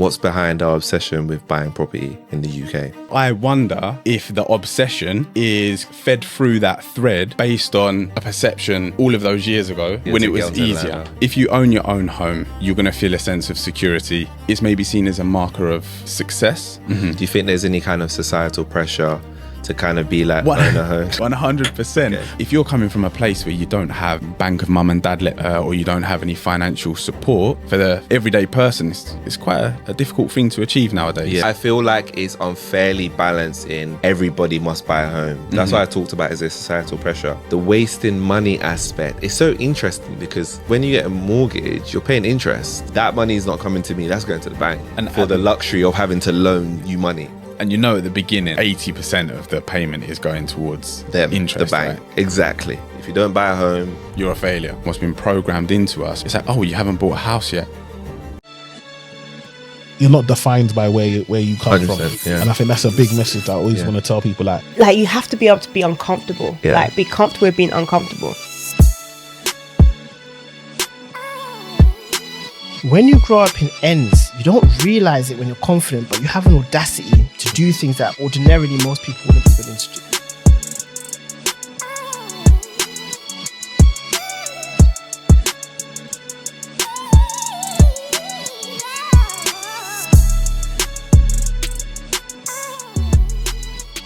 What's behind our obsession with buying property in the UK? I wonder if the obsession is fed through that thread based on a perception all of those years ago when it was easier. If you own your own home, you're going to feel a sense of security. It's maybe seen as a marker of success. Mm-hmm. Do you think there's any kind of societal pressure to kind of be like own a home? 100%. Okay. If you're coming from a place where you don't have bank of mum and dad or you don't have any financial support, for the everyday person, it's quite a difficult thing to achieve nowadays. Yeah. I feel like it's unfairly balanced in everybody must buy a home. That's what I talked about, is a societal pressure. The wasting money aspect is so interesting because when you get a mortgage, you're paying interest. That money is not coming to me, that's going to the bank. And for the luxury of having to loan you money. And you know at the beginning, 80% of the payment is going towards interest. The bank. Right? Exactly. If you don't buy a home, you're a failure. What's been programmed into us, it's like, oh, you haven't bought a house yet. You're not defined by where you come from. Yeah. And I think that's a big message that I always want to tell people. Like you have to be able to be uncomfortable. Yeah. Like, be comfortable with being uncomfortable. When you grow up in ends, you don't realise it when you're confident, but you have an audacity to do things that ordinarily most people wouldn't be willing to do.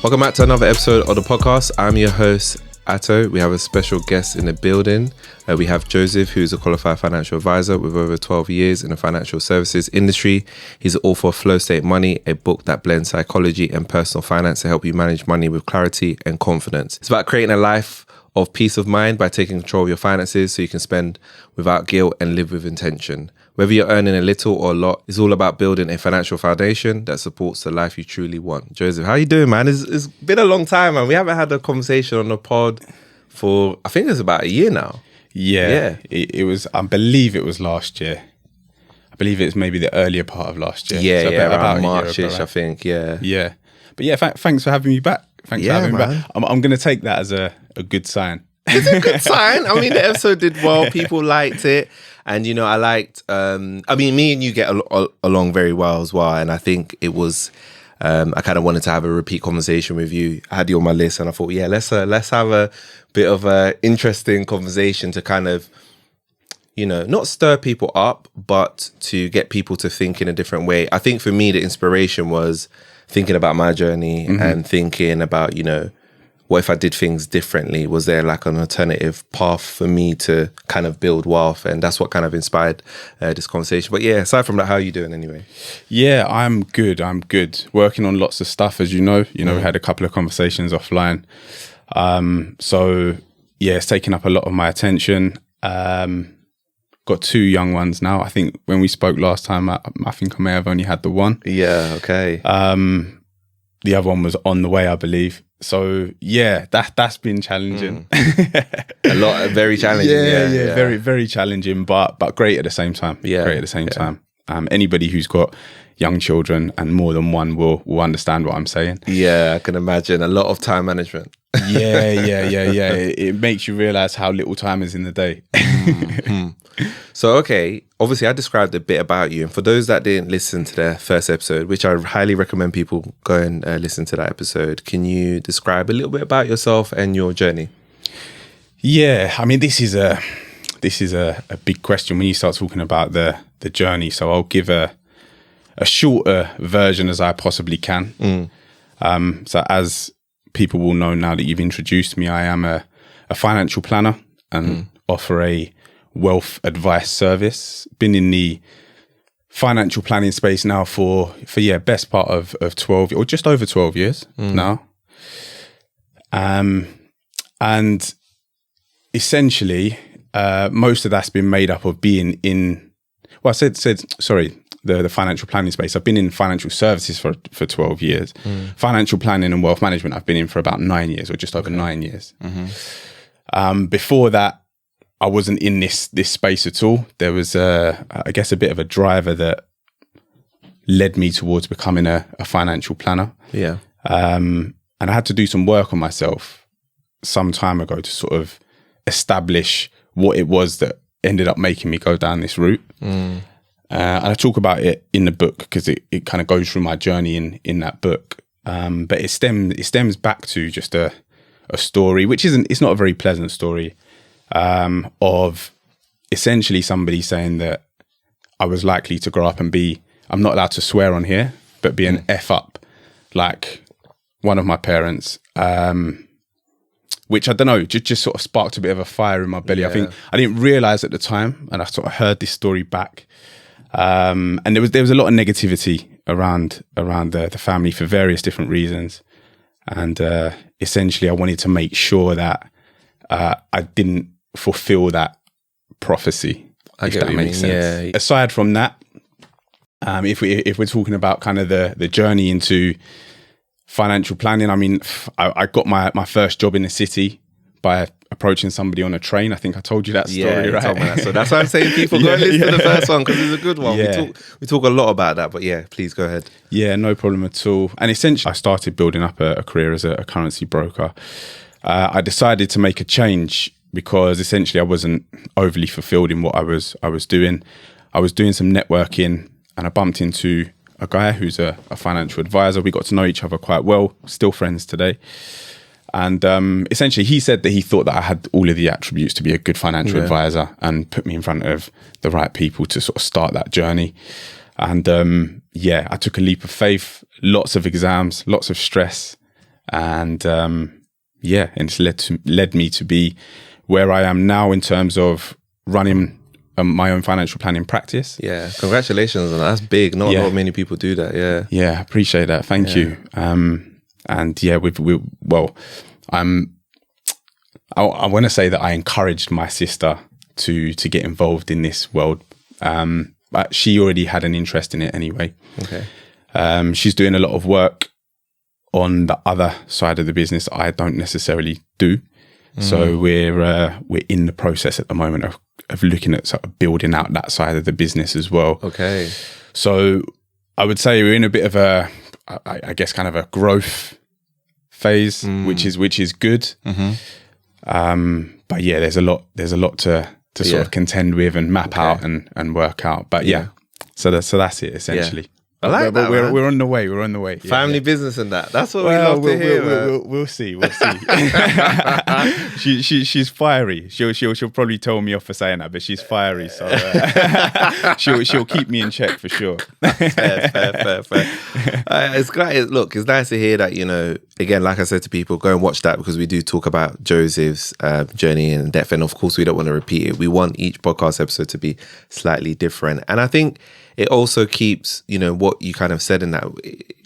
Welcome back to another episode of the podcast. I'm your host, Atto. We have a special guest in the building. We have Joseph, who's a qualified financial advisor with over 12 years in the financial services industry. He's the author of Flow State Money, a book that blends psychology and personal finance to help you manage money with clarity and confidence. It's about creating a life of peace of mind by taking control of your finances so you can spend without guilt and live with intention. Whether you're earning a little or a lot, it's all about building a financial foundation that supports the life you truly want. Joseph, how you doing, man? It's been a long time, man. We haven't had a conversation on the pod for, I think it's about a year now. Yeah. It was, I believe it was last year. I believe it's maybe the earlier part of last year. Yeah, so around March-ish, I think, yeah. Yeah. But yeah, thanks for having me back. Thanks for having me back. I'm going to take that as a good sign. It's a good sign. I mean, the episode did well. People liked it. And, you know, I liked, me and you get along very well as well. And I think it was, I kind of wanted to have a repeat conversation with you. I had you on my list and I thought, yeah, let's have a bit of a interesting conversation to kind of, you know, not stir people up, but to get people to think in a different way. I think for me, the inspiration was thinking about my journey and thinking about, you know, what if I did things differently? Was there like an alternative path for me to kind of build wealth? And that's what kind of inspired this conversation. But yeah, aside from that, how are you doing anyway? Yeah, I'm good. Working on lots of stuff, as you know. We had a couple of conversations offline. So yeah, it's taking up a lot of my attention. Got 2 young ones now. I think when we spoke last time, I think I may have only had the one. Yeah, okay. The other one was on the way, I believe. So yeah, that's been challenging. Very challenging. Yeah, very, very challenging, but great at the same time. Yeah, great at the same time. Anybody who's got young children and more than one will understand what I'm saying. Yeah, I can imagine a lot of time management. Yeah. It makes you realize how little time is in the day. So, okay, obviously I described a bit about you. And for those that didn't listen to the first episode, which I highly recommend people go and listen to that episode, can you describe a little bit about yourself and your journey? Yeah, I mean, this is a big question when you start talking about the journey. So I'll give a shorter version as I possibly can. So as people will know now that you've introduced me, I am a financial planner and offer a wealth advice service. Been in the financial planning space now for best part of 12 or just over 12 years now. And essentially most of that's been made up of being in, well, the financial planning space. I've been in financial services for 12 years. Financial planning and wealth management I've been in for about 9 years or just over 9 years. Before that, I wasn't in this space at all. There was, I guess, a bit of a driver that led me towards becoming a financial planner. Yeah. And I had to do some work on myself some time ago to sort of establish what it was that ended up making me go down this route. And And I talk about it in the book because it kind of goes through my journey in that book. But it stems back to just a story, which it's not a very pleasant story, of essentially somebody saying that I was likely to grow up and I'm not allowed to swear on here, but be an F up like one of my parents, which I don't know, just sort of sparked a bit of a fire in my belly. Yeah. I think I didn't realize at the time, and I sort of heard this story back. And there was a lot of negativity around the family for various different reasons. And essentially I wanted to make sure that I didn't fulfill that prophecy, if that makes sense. Yeah. Aside from that, if we're talking about kind of the journey into financial planning, I mean, I got my first job in the city by approaching somebody on a train. I think I told you that story, right? Told me that. So that's why I'm saying people go and listen to the first one, because it's a good one. Yeah. We talk a lot about that, but yeah, please go ahead. Yeah, no problem at all. And essentially, I started building up a career as a currency broker. I decided to make a change because essentially I wasn't overly fulfilled in what I was doing. I was doing some networking, and I bumped into a guy who's a financial advisor. We got to know each other quite well, still friends today. And essentially he said that he thought that I had all of the attributes to be a good financial advisor, and put me in front of the right people to sort of start that journey. And I took a leap of faith, lots of exams, lots of stress. And and it's led me to be where I am now in terms of running my own financial planning practice. Yeah, congratulations on that. That's big. Not many people do that. Yeah, appreciate that. Thank you. And yeah, I want to say that I encouraged my sister to get involved in this world, but she already had an interest in it anyway. Okay. She's doing a lot of work on the other side of the business I don't necessarily do. So we're in the process at the moment of looking at sort of building out that side of the business as well. Okay. So I would say we're in a bit of I guess kind of a growth phase, which is good. But yeah, there's a lot to sort of contend with and map out and work out. But so that's it essentially. I like that. We're on the way. We're on the way. Family business and that. That's what we love to hear. We'll see. We'll see. She's fiery. She'll probably tell me off for saying that, but she's fiery. So she'll keep me in check for sure. Fair. It's great. Look, it's nice to hear that. Again, like I said to people, go and watch that, because we do talk about Joseph's journey in depth, and of course we don't want to repeat it. We want each podcast episode to be slightly different, and I think it also keeps, what you kind of said in that,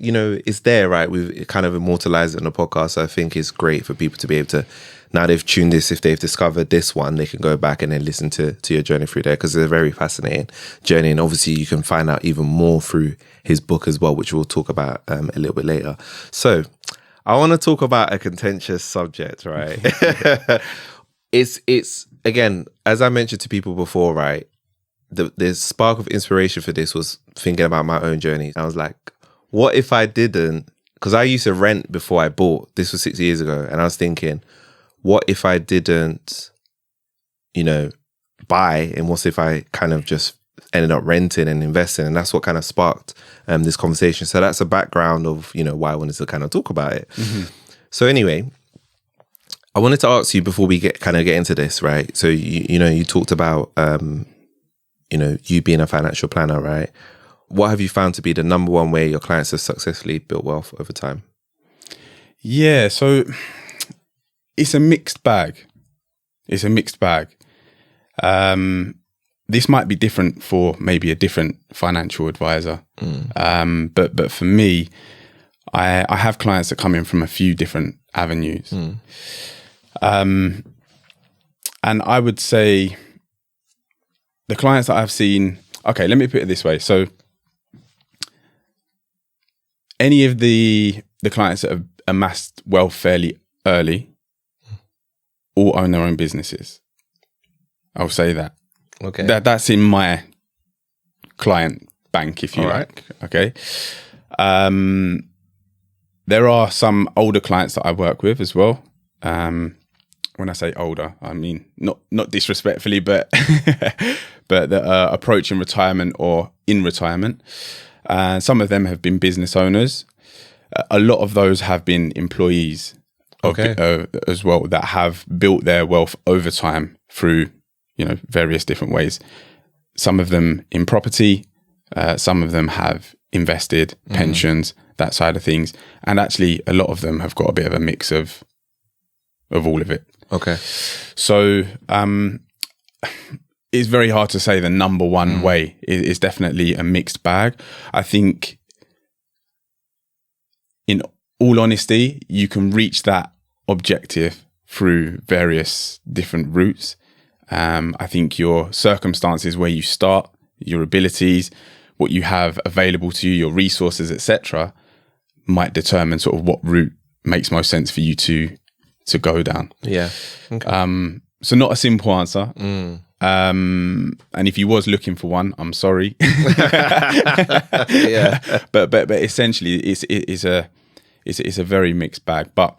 it's there, right? We've kind of immortalized it on the podcast. So I think it's great for people to be able to, now they've tuned this, if they've discovered this one, they can go back and then listen to your journey through there, because it's a very fascinating journey. And obviously you can find out even more through his book as well, which we'll talk about a little bit later. So I want to talk about a contentious subject, right? It's again, as I mentioned to people before, right? The spark of inspiration for this was thinking about my own journey. I was like, what if I didn't? Because I used to rent before I bought. This was 6 years ago. And I was thinking, what if I didn't, buy? And what if I kind of just ended up renting and investing? And that's what kind of sparked this conversation. So that's a background of, why I wanted to kind of talk about it. So anyway, I wanted to ask you before we get into this, right? So, you talked about, you being a financial planner, right? What have you found to be the number one way your clients have successfully built wealth over time? Yeah, so it's a mixed bag. This might be different for maybe a different financial advisor. But for me, I have clients that come in from a few different avenues. And I would say the clients that I've seen, okay, let me put it this way. So any of the clients that have amassed wealth fairly early all own their own businesses. I'll say that. Okay. That's in my client bank, if you like. Okay. There are some older clients that I work with as well. When I say older, I mean not disrespectfully, but but that are approaching retirement or in retirement. Some of them have been business owners. A lot of those have been employees as well, that have built their wealth over time through, various different ways. Some of them in property, some of them have invested, pensions, that side of things. And actually a lot of them have got a bit of a mix of all of it. Okay. So it's very hard to say the number one way. It's definitely a mixed bag. I think, in all honesty, you can reach that objective through various different routes. I think your circumstances, where you start, your abilities, what you have available to you, your resources, etc., might determine sort of what route makes most sense for you to go down. Yeah. Okay. So not a simple answer. And if you was looking for one, I'm sorry. Yeah. But essentially, it's a very mixed bag. But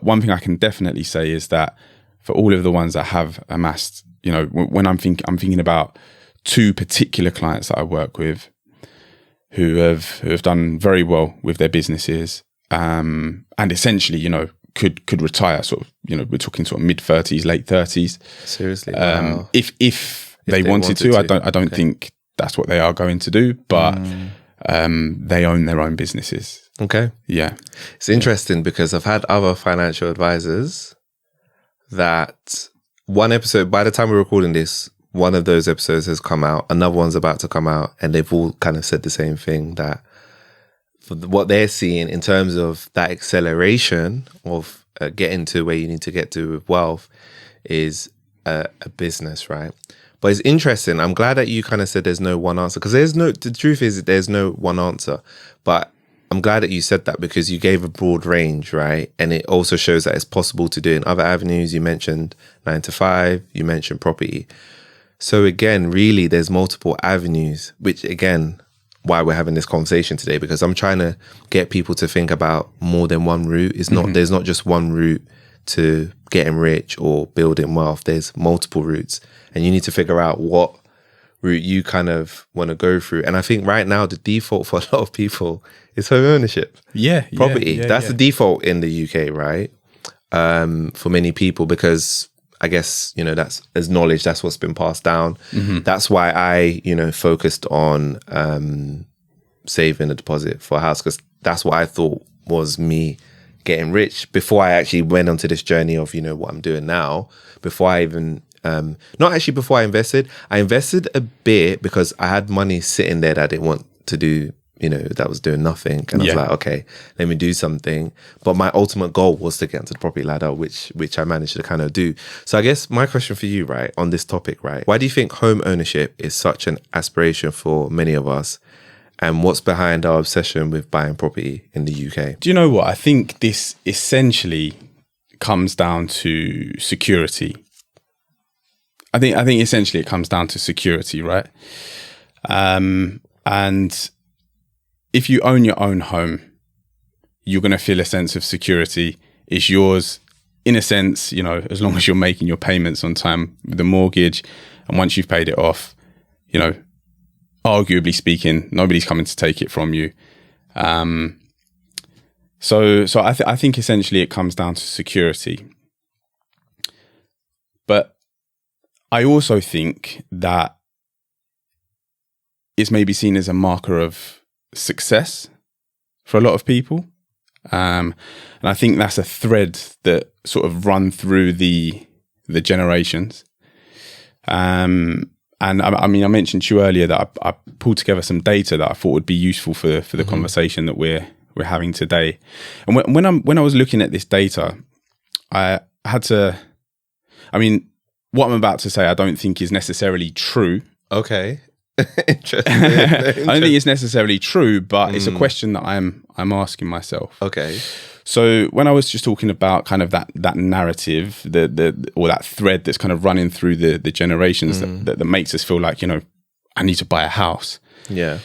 one thing I can definitely say is that for all of the ones that have amassed, when I'm thinking about two particular clients that I work with who have done very well with their businesses, and essentially, could retire sort of, we're talking sort of mid-30s, late 30s. Seriously. Wow. If they wanted to. I don't think that's what they are going to do, but they own their own businesses. Okay. Yeah. It's interesting because I've had other financial advisors that one episode, by the time we're recording this, one of those episodes has come out, another one's about to come out, and they've all kind of said the same thing, that what they're seeing in terms of that acceleration of getting to where you need to get to with wealth is a business, right? But it's interesting. I'm glad that you kind of said there's no one answer, because the truth is there's no one answer. But I'm glad that you said that, because you gave a broad range, right? And it also shows that it's possible to do in other avenues. You mentioned 9 to 5, you mentioned property. So again, really, there's multiple avenues, which again, why we're having this conversation today, because I'm trying to get people to think about more than one route. It's not, there's not just one route to getting rich or building wealth. There's multiple routes, and you need to figure out what route you kind of want to go through. And I think right now the default for a lot of people is home ownership. Yeah. Property. That's the default in the UK, right? For many people, because I guess, that's as knowledge, that's what's been passed down. That's why I, focused on saving a deposit for a house, because that's what I thought was me getting rich before I actually went onto this journey of, what I'm doing now. Before I even, not actually before I invested a bit because I had money sitting there that I didn't want to do, that was doing nothing. And I was like, okay, let me do something. But my ultimate goal was to get onto the property ladder, which I managed to kind of do. So I guess my question for you, right, on this topic, right, why do you think home ownership is such an aspiration for many of us? And what's behind our obsession with buying property in the UK? Do you know what? I think this essentially comes down to security. I think essentially it comes down to security, right? And if you own your own home, you're going to feel a sense of security. It's yours in a sense, as long as you're making your payments on time with the mortgage. And once you've paid it off, arguably speaking, nobody's coming to take it from you. So I think essentially it comes down to security. But I also think that it's maybe seen as a marker of success for a lot of people. And I think that's a thread that sort of run through the generations. And I mean, I mentioned to you earlier that I pulled together some data that I thought would be useful for the conversation that we're having today. And when I was looking at this data, I had to, what I'm about to say, I don't think is necessarily true. Okay. Interesting. I don't think it's necessarily true, but it's a question that I'm asking myself. Okay. So when I was just talking about kind of that narrative, or that thread that's kind of running through the generations that makes us feel like, I need to buy a house. Yeah.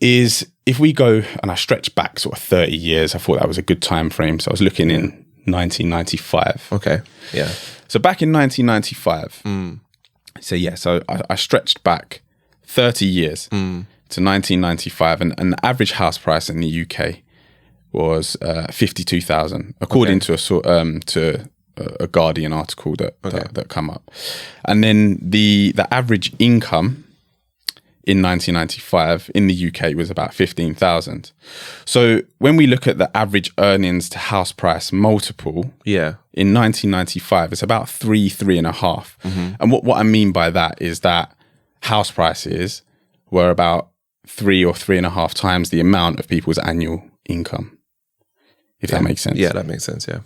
Is if we go, and I stretch back sort of 30 years, I thought that was a good time frame. So I was looking in 1995. Okay. Yeah. So back in 1995. So I stretched back 30 years to 1995, and the average house price in the UK was 52,000, according to a Guardian article that come up. And then the average income in 1995 in the UK was about 15,000. So when we look at the average earnings to house price multiple, in 1995, it's about 3.5. And what I mean by that is that house prices were about 3 or 3.5 times the amount of people's annual income, if that makes sense. Yeah, that makes sense. Yeah.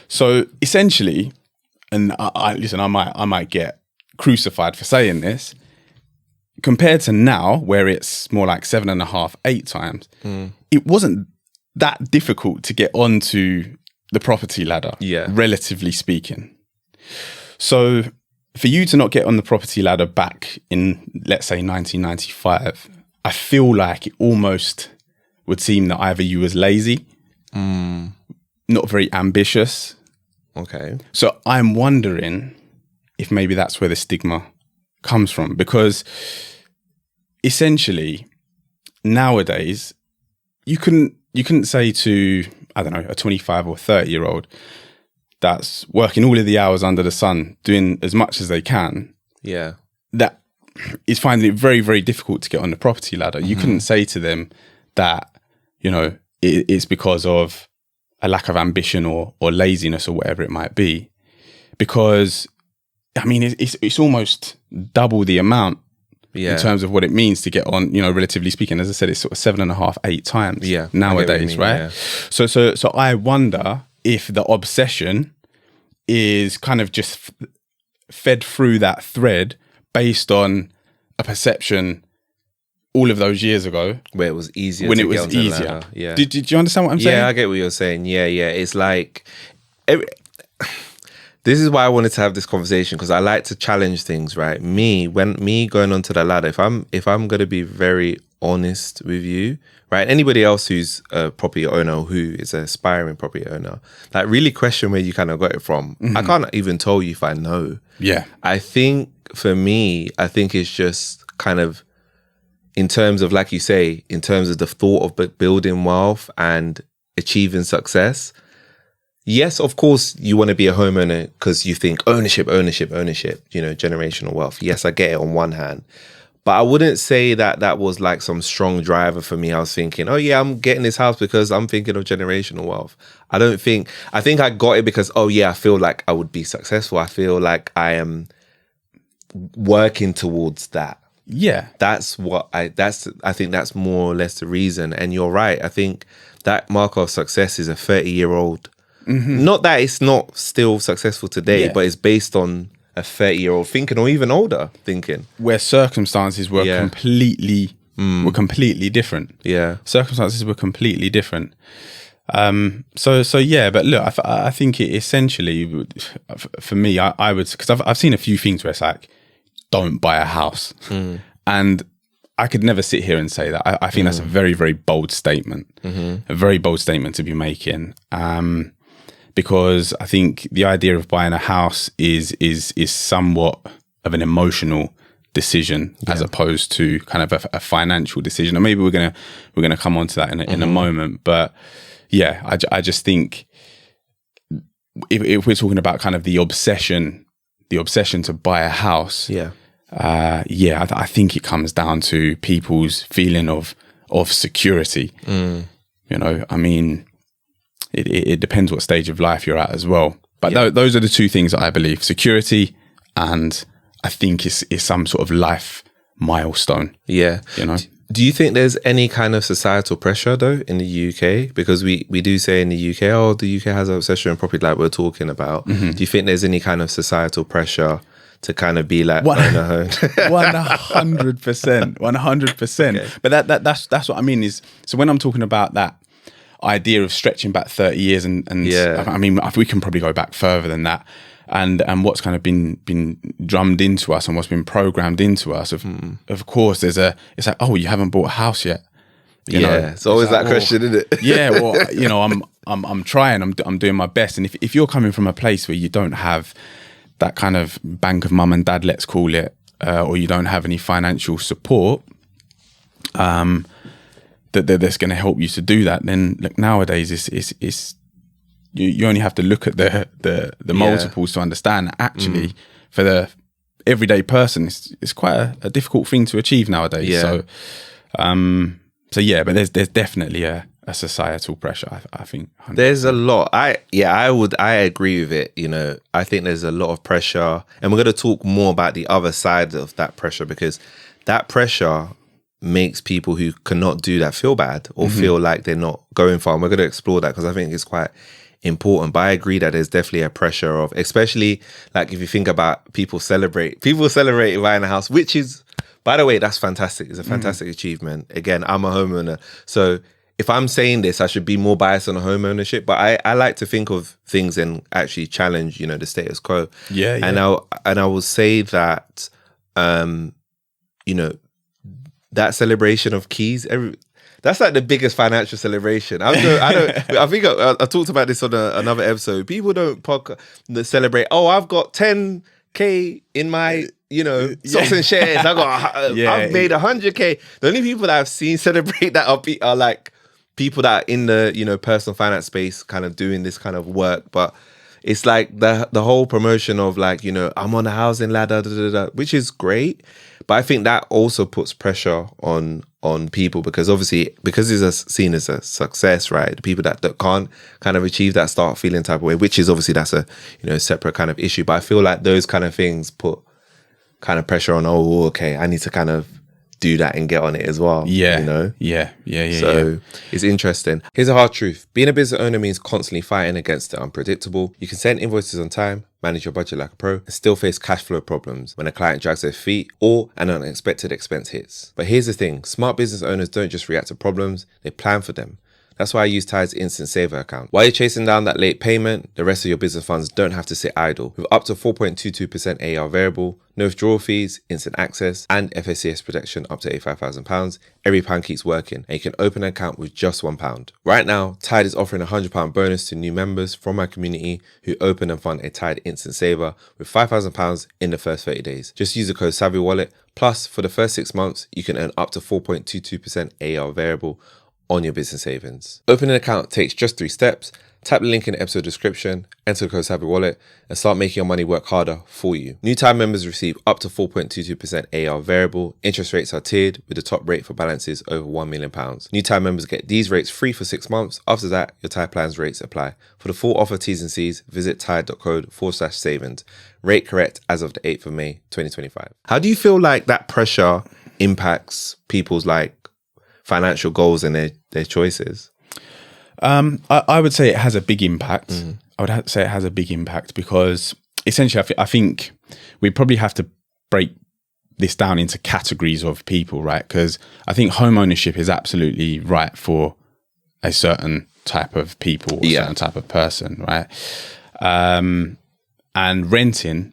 So essentially, and I might get crucified for saying this, compared to now, where it's more like 7.5, 8 times, it wasn't that difficult to get onto the property ladder, relatively speaking. So for you to not get on the property ladder back in, let's say, 1995, I feel like it almost would seem that either you was lazy, not very ambitious. Okay. So I'm wondering if maybe that's where the stigma comes from, because essentially nowadays you couldn't say to, I don't know, a 25 or 30-year-old that's working all of the hours under the sun, doing as much as they can, that is finding it very, very difficult to get on the property ladder. You couldn't say to them that, you know, it's because of a lack of ambition or laziness or whatever it might be, because I mean it's almost double the amount in terms of what it means to get on, you know, relatively speaking. As I said, it's sort of 7.5, 8 times nowadays, right? So I wonder if the obsession is kind of just fed through that thread based on a perception all of those years ago, where it was easier, when to it was get onto the easier. ladder. Yeah. Did you understand what I'm saying? Yeah, I get what you're saying. Yeah. It's like this is why I wanted to have this conversation, because I like to challenge things, right? Me going onto the ladder, if I'm going to be very honest with you, right? Anybody else who's a property owner, who is an aspiring property owner, like really question where you kind of got it from. I can't even tell you if I know. Yeah. I think for me, it's just kind of in terms of, like you say, in terms of the thought of building wealth and achieving success. Yes, of course, you want to be a homeowner because you think ownership, you know, generational wealth. Yes, I get it on one hand. But I wouldn't say that was like some strong driver for me. I was thinking, oh yeah, I'm getting this house because I'm thinking of generational wealth. I think I got it because, oh yeah, I feel like I would be successful. I feel like I am working towards that. Yeah. I think that's more or less the reason. And you're right. I think that marker of success is a 30-year-old. Not that it's not still successful today, but it's based on a 30-year-old thinking, or even older thinking, where circumstances were completely different. Yeah, circumstances were completely different. So yeah, but look, I think it essentially, for me, I would, because I've seen a few things where it's like, don't buy a house, and I could never sit here and say that. I think that's a very, very bold statement, a very bold statement to be making. Because I think the idea of buying a house is somewhat of an emotional decision as opposed to kind of a financial decision. And maybe we're gonna come on to that in a moment. But yeah, I just think if we're talking about kind of the obsession to buy a house, I think it comes down to people's feeling of security. You know, I mean, it depends what stage of life you're at as well. But those are the two things that I believe: security, and I think is some sort of life milestone. Yeah. You know? Do you think there's any kind of societal pressure though in the UK? Because we do say in the UK, oh, the UK has an obsession with property, like we're talking about. Do you think there's any kind of societal pressure to kind of be like, 100%. Okay. But that's what I mean is, so when I'm talking about that idea of stretching back 30 years and I mean, we can probably go back further than that, and what's kind of been drummed into us and what's been programmed into us, of course it's like, oh, you haven't bought a house yet, you know? It's always that question, isn't it? Well, you know, I'm trying, I'm doing my best, and if you're coming from a place where you don't have that kind of bank of mum and dad, let's call it, or you don't have any financial support, that's going to help you to do that, then look, nowadays it's you only have to look at the multiples to understand that actually for the everyday person it's quite a difficult thing to achieve nowadays. So but there's definitely a societal pressure, I think. 100%. There's a lot. I agree with it. You know, I think there's a lot of pressure, and we're going to talk more about the other side of that pressure, because that pressure makes people who cannot do that feel bad or feel like they're not going far. And we're going to explore that because I think it's quite important. But I agree that there's definitely a pressure of, especially like if you think about people celebrate buying a house, which is, by the way, that's fantastic. It's a fantastic achievement. Again, I'm a homeowner, so if I'm saying this, I should be more biased on home ownership, but I like to think of things and actually challenge, you know, the status quo. Yeah. And I will say that, you know, that celebration of keys, that's like the biggest financial celebration. I think I talked about this on another episode. People don't celebrate. Oh, I've got 10K in my, you know, stocks and shares. I've made 100K. The only people that I've seen celebrate that are like people that are in the, you know, personal finance space, kind of doing this kind of work. But it's like the whole promotion of like, you know, I'm on a housing ladder, which is great. But I think that also puts pressure on people, because obviously, because it's seen as a success, right? The people that can't kind of achieve that start feeling type of way, which is obviously that's a, you know, separate kind of issue. But I feel like those kind of things put kind of pressure on, oh, okay, I need to kind of do that and get on it as well. Yeah. You know? Yeah. So it's interesting. Here's a hard truth. Being a business owner means constantly fighting against the unpredictable. You can send invoices on time, manage your budget like a pro, and still face cash flow problems when a client drags their feet or an unexpected expense hits. But here's the thing. Smart business owners don't just react to problems, they plan for them. That's why I use Tide's Instant Saver account. While you're chasing down that late payment, the rest of your business funds don't have to sit idle. With up to 4.22% AER Variable, no withdrawal fees, instant access, and FSCS protection up to £85,000, every pound keeps working, and you can open an account with just £1. Right now, Tide is offering a £100 bonus to new members from my community who open and fund a Tide Instant Saver with £5,000 in the first 30 days. Just use the code SavvyWallet. Plus, for the first 6 months, you can earn up to 4.22% AER Variable on your business savings. Opening an account takes just 3 steps. Tap the link in the episode description, enter the code SavvyWallet, and start making your money work harder for you. New Time members receive up to 4.22% AER Variable. Interest rates are tiered with the top rate for balances over £1 million. New Time members get these rates free for 6 months. After that, your Tide plans rates apply. For the full offer T's and C's, visit tide.co/savings. Rate correct as of the 8th of May, 2025. How do you feel like that pressure impacts people's like financial goals and their choices? I would say it has a big impact. I would say it has a big impact because essentially I think we probably have to break this down into categories of people, right? Because I think home ownership is absolutely right for a certain type of people or certain type of person, right? And renting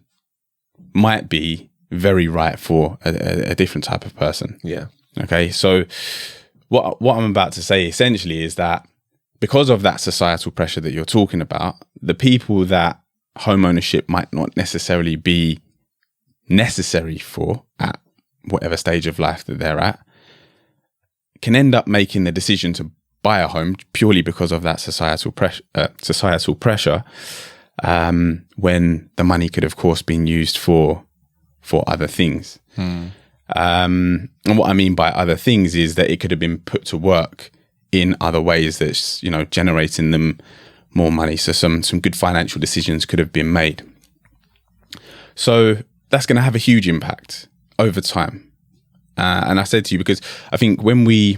might be very right for a different type of person. Yeah. Okay, so what I'm about to say essentially is that because of that societal pressure that you're talking about, the people that home ownership might not necessarily be necessary for at whatever stage of life that they're at can end up making the decision to buy a home purely because of that societal pressure, when the money could, of course, been used for other things. And what I mean by other things is that it could have been put to work in other ways that's, you know, generating them more money. So some good financial decisions could have been made. So that's going to have a huge impact over time. And I said to you, because I think when we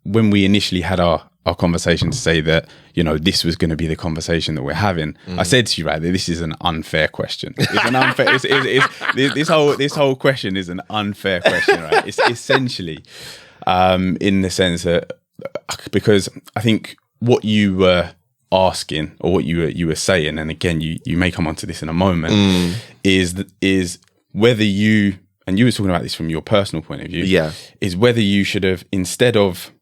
initially had our conversation to say that, you know, this was going to be the conversation that we're having, I said to you, right, that this is an unfair question. It's an unfair. This whole question is an unfair question, right? It's essentially, in the sense that, because I think what you were asking or what you were saying, and again, you may come onto this in a moment, is whether you, and you were talking about this from your personal point of view, is whether you should have, instead of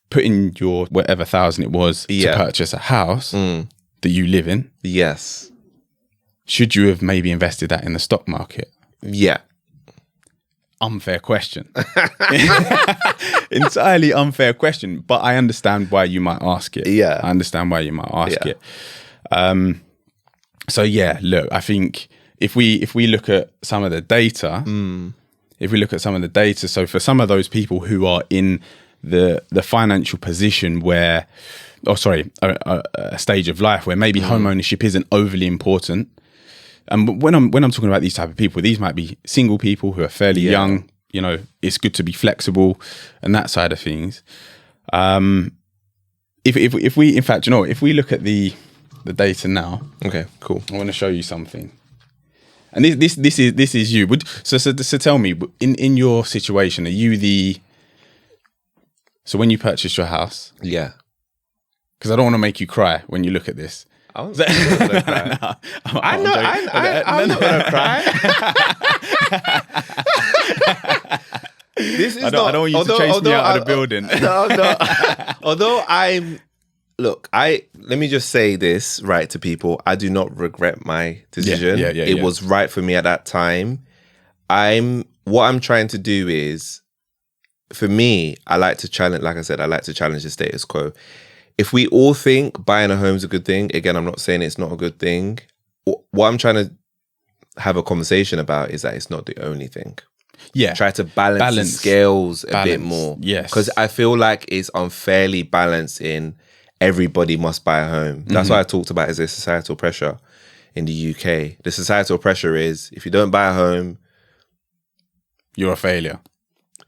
putting your whatever thousand it was to purchase a house that you live in, should you have maybe invested that in the stock market? Unfair question. entirely unfair question, but I understand why you might ask it. Yeah. I understand why you might ask it. So yeah, look, I think if we look at some of the data, so for some of those people who are in the financial position where, a stage of life where maybe home ownership isn't overly important. And when I'm talking about these type of people, these might be single people who are fairly young. You know, it's good to be flexible and that side of things. If we, in fact, if we look at the data now, Okay, cool. I want to show you something. And this is you. So tell me, in your situation, are you so when you purchased your house? Yeah. Because I don't want to make you cry when you look at this. I was gonna cry. I'm not gonna cry. This is I don't want you to chase me out of the building. No. Although let me just say this right to people. I do not regret my decision. It was right for me at that time. What I'm trying to do is, for me, I like to challenge the status quo. If we all think buying a home is a good thing, again, I'm not saying it's not a good thing. What I'm trying to have a conversation about is that it's not the only thing. Yeah. Try to balance the scales a bit more. Yes. Because I feel like it's unfairly balanced in everybody must buy a home. That's why I talked about is a societal pressure in the UK. The societal pressure is if you don't buy a home, you're a failure.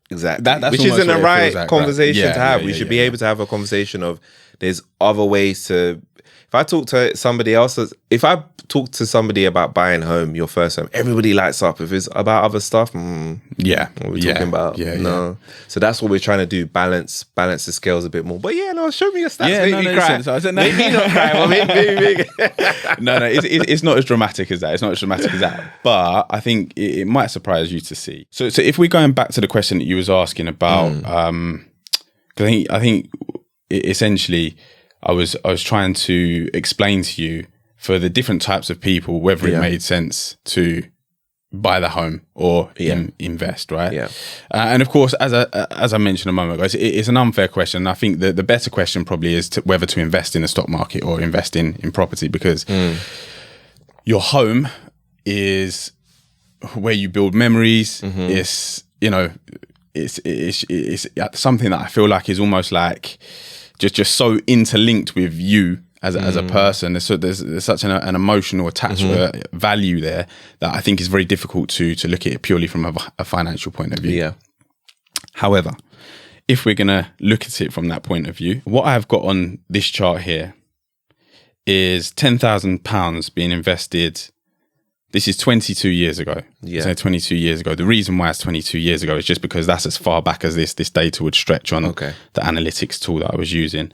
Exactly. That's which isn't a right conversation to have. We should be able to have a conversation of there's other ways to. If I talk to somebody else, if I talk to somebody about buying home, your first home, everybody lights up. If it's about other stuff, what are we talking about? No. So that's what we're trying to do. Balance the scales a bit more. But show me your stats. Make me cry. Make me not cry. Well, maybe. No, it's not as dramatic as that. But I think it might surprise you to see. So if we're going back to the question that you was asking about, because I think essentially I was trying to explain to you for the different types of people whether it made sense to buy the home or invest, right? Yeah. And of course, as I mentioned a moment ago, it's an unfair question. I think the better question probably is whether to invest in the stock market or invest in property, because your home is where you build memories. It's it's something that I feel like is almost like just so interlinked with you as a person. There's such an emotional attachment value there that I think is very difficult to look at it purely from a financial point of view. Yeah. However, if we're going to look at it from that point of view, what I've got on this chart here is £10,000 being invested. This is 22 years ago. Yeah. So 22 years ago. The reason why it's 22 years ago is just because that's as far back as this data would stretch on the analytics tool that I was using.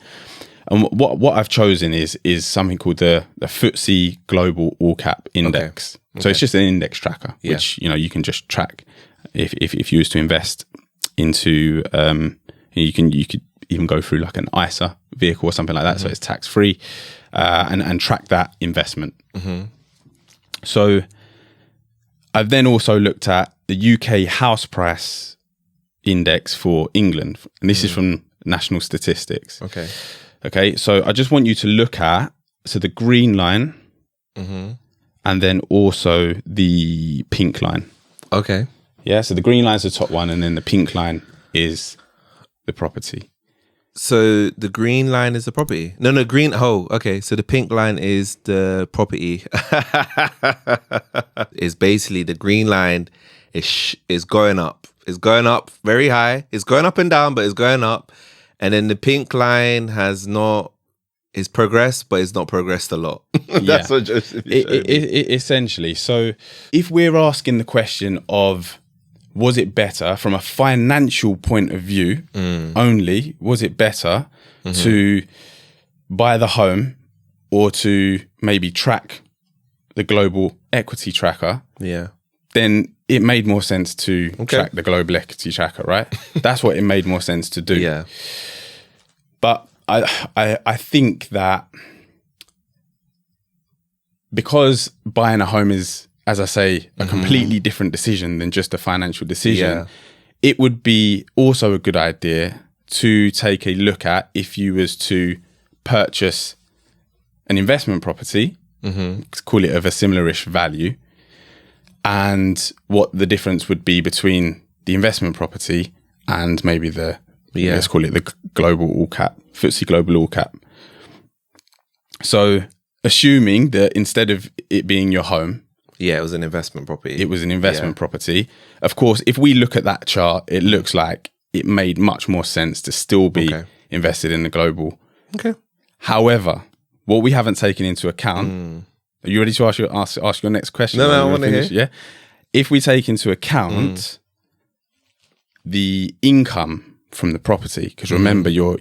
And what I've chosen is something called the FTSE Global All Cap Index. Okay. So it's just an index tracker, which you can just track if you was to invest into. You could even go through like an ISA vehicle or something like that, so it's tax free, and track that investment. So I've then also looked at the UK house price index for England, and this is from National Statistics. Okay, so I just want you to look at the green line and then also the pink line. Okay. Yeah, so the green line is the top one and then the pink line is the property. So the green line is the property? No, green. Oh, okay. So the pink line is the property. It's basically the green line is going up. It's going up very high. It's going up and down, but it's going up. And then the pink line is progressed, but it's not progressed a lot. That's what Joseph is showing me. Essentially. So if we're asking the question of, was it better from a financial point of view only, was it better to buy the home or to maybe track the global equity tracker? Yeah. Then it made more sense to track the global equity tracker, right? That's what it made more sense to do. Yeah. But I think that because buying a home is, as I say, a completely different decision than just a financial decision, it would be also a good idea to take a look at if you was to purchase an investment property, call it of a similar-ish value, and what the difference would be between the investment property and maybe let's call it the global all cap, FTSE global all cap. So assuming that instead of it being your home, it was an investment property. It was an investment property. Of course, if we look at that chart, it looks like it made much more sense to still be invested in the global. Okay. However, what we haven't taken into account, are you ready to ask your next question? No, I want to hear. Yeah. If we take into account the income from the property, because remember you're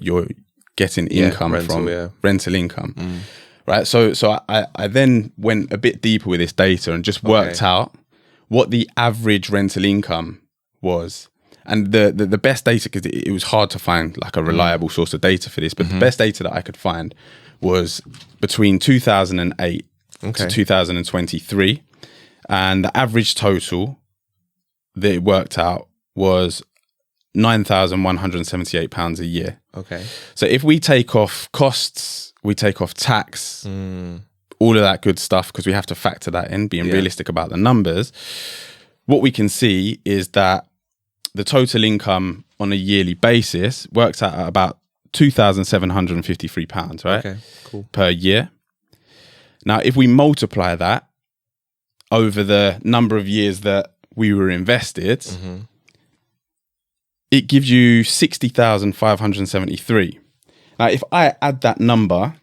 getting income from rental income. Right. So I then went a bit deeper with this data and just worked out what the average rental income was. And the best data, because it was hard to find like a reliable source of data for this, but the best data that I could find was between 2008 to 2023. And the average total that it worked out was £9,178 a year. Okay. So if we take off costs, we take off tax, all of that good stuff, because we have to factor that in, being realistic about the numbers, what we can see is that the total income on a yearly basis works out at about £2,753, right? Okay, cool. Per year. Now, if we multiply that over the number of years that we were invested, it gives you 60,573. Now, if I add that number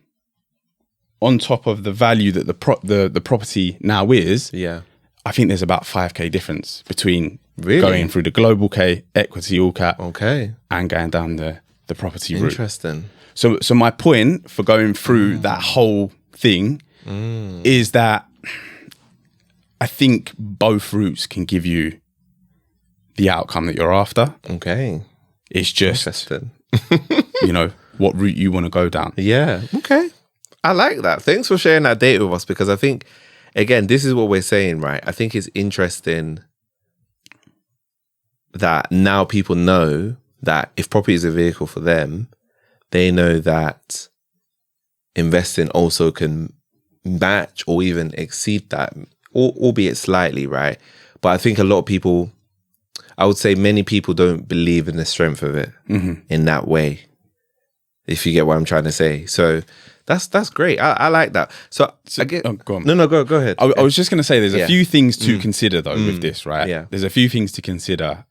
on top of the value that the property now is, I think there's about 5k difference between going through the global equity all cap and going down the property route. Interesting. So my point for going through that whole thing is that I think both routes can give you the outcome that you're after. Okay. It's just, what route you want to go down. Yeah. Okay. I like that. Thanks for sharing that data with us, because I think, again, this is what we're saying, right? I think it's interesting that now people know that if property is a vehicle for them, they know that investing also can match or even exceed that, albeit slightly, right? But I think a lot of people, I would say many people don't believe in the strength of it in that way, if you get what I'm trying to say. So that's great. I like that. So I get. Go on. No, go ahead. I was just going to say there's a few things to consider though with this, right? Yeah. There's a few things to consider.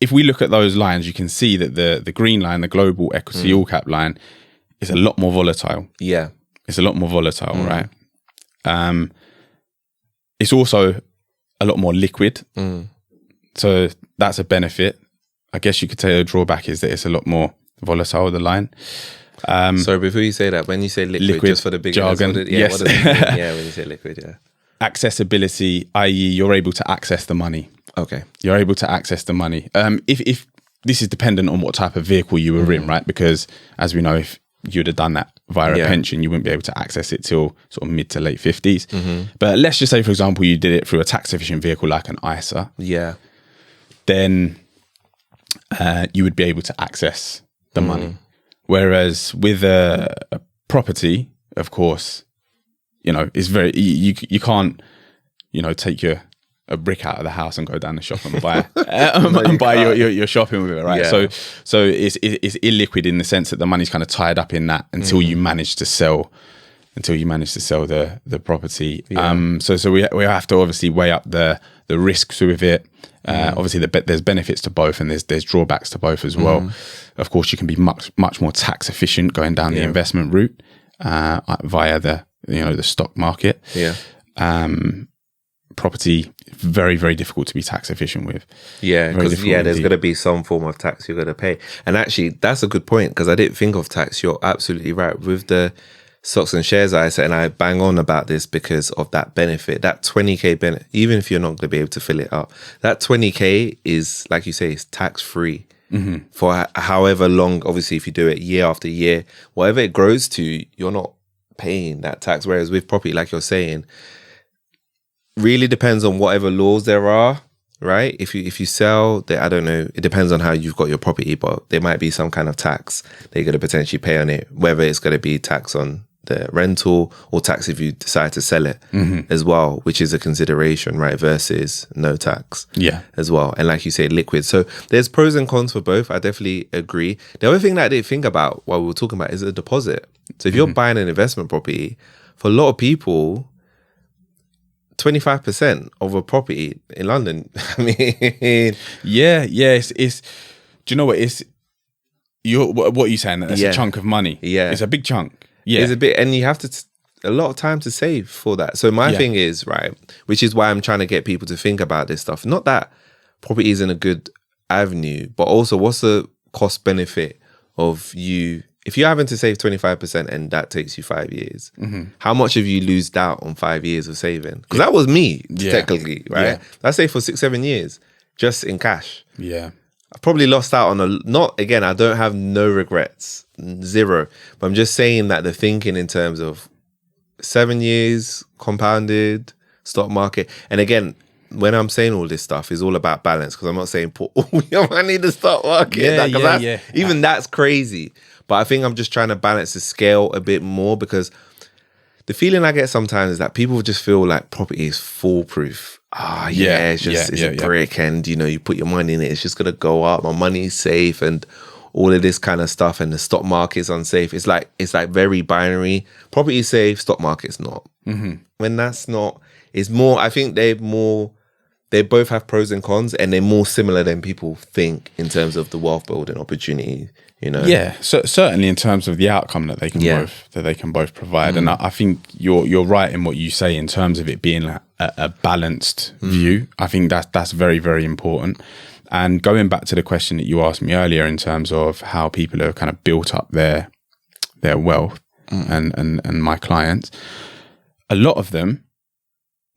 If we look at those lines, you can see that the green line, the global equity all cap line, is a lot more volatile. Yeah. It's a lot more volatile, right? It's also a lot more liquid. So that's a benefit. I guess you could say a drawback is that it's a lot more volatile, the line. Sorry, before you say that, when you say liquid just for the big jargon, yes. What does it mean? Yeah, when you say liquid, accessibility, i.e. you're able to access the money. Okay. You're able to access the money. If this is dependent on what type of vehicle you were in, right? Because as we know, if you'd have done that via a pension, you wouldn't be able to access it till sort of mid to late 50s. But let's just say, for example, you did it through a tax efficient vehicle like an ISA. Yeah. Then you would be able to access the money. Whereas with a property, of course, it's very, you can't, take a brick out of the house and go down the shop and buy your shopping with it, right? Yeah. So it's illiquid in the sense that the money's kind of tied up in that until you manage to sell the property. Yeah. So we have to obviously weigh up the risks with it. Obviously there's benefits to both and there's drawbacks to both as well. Of course, you can be much more tax efficient going down the investment route via the stock market. Yeah. Property, very, very difficult to be tax efficient with. Yeah, because there's going to be some form of tax you're going to pay. And actually, that's a good point, because I didn't think of tax. You're absolutely right. With the stocks and shares ISA, and I bang on about this because of that benefit, that 20k benefit, even if you're not going to be able to fill it up, that 20k is, like you say, is tax free for however long. Obviously, if you do it year after year, whatever it grows to, you're not paying that tax. Whereas with property, like you're saying, really depends on whatever laws there are, right? If you sell, I don't know, it depends on how you've got your property, but there might be some kind of tax they're going to potentially pay on it, whether it's going to be tax on the rental or tax if you decide to sell it as well, which is a consideration, right? Versus no tax as well. And like you say, liquid. So there's pros and cons for both. I definitely agree. The other thing that I didn't think about while we were talking about is a deposit. So if you're buying an investment property, for a lot of people, 25% of a property in London. I mean, it's do you know what what are you saying? That's a chunk of money. Yeah, it's a big chunk. Yeah, it's a bit, and you have to a lot of time to save for that. So my thing is, right, which is why I'm trying to get people to think about this stuff. Not that property isn't a good avenue, but also what's the cost benefit of you. If you're having to save 25% and that takes you 5 years, how much have you lost out on 5 years of saving? Because that was me, technically, right? I saved for 6-7 years just in cash. Yeah. I probably lost out on I don't have no regrets, zero. But I'm just saying that the thinking in terms of 7 years, compounded, stock market. And again, when I'm saying all this stuff, is all about balance, because I'm not saying put all your money in the stock market. Even that's crazy. But I think I'm just trying to balance the scale a bit more, because the feeling I get sometimes is that people just feel like property is foolproof. It's a brick, and you put your money in it, it's just gonna go up. My money's safe, and all of this kind of stuff. And the stock market's unsafe. It's like very binary. Property is safe, stock market's not. When that's not, it's more. I think they both have pros and cons, and they're more similar than people think in terms of the wealth building opportunity. Yeah, so certainly in terms of the outcome that they can both provide. And I think you're right in what you say in terms of it being a balanced view. I think that's very, very important. And going back to the question that you asked me earlier in terms of how people have kind of built up their wealth and my clients, a lot of them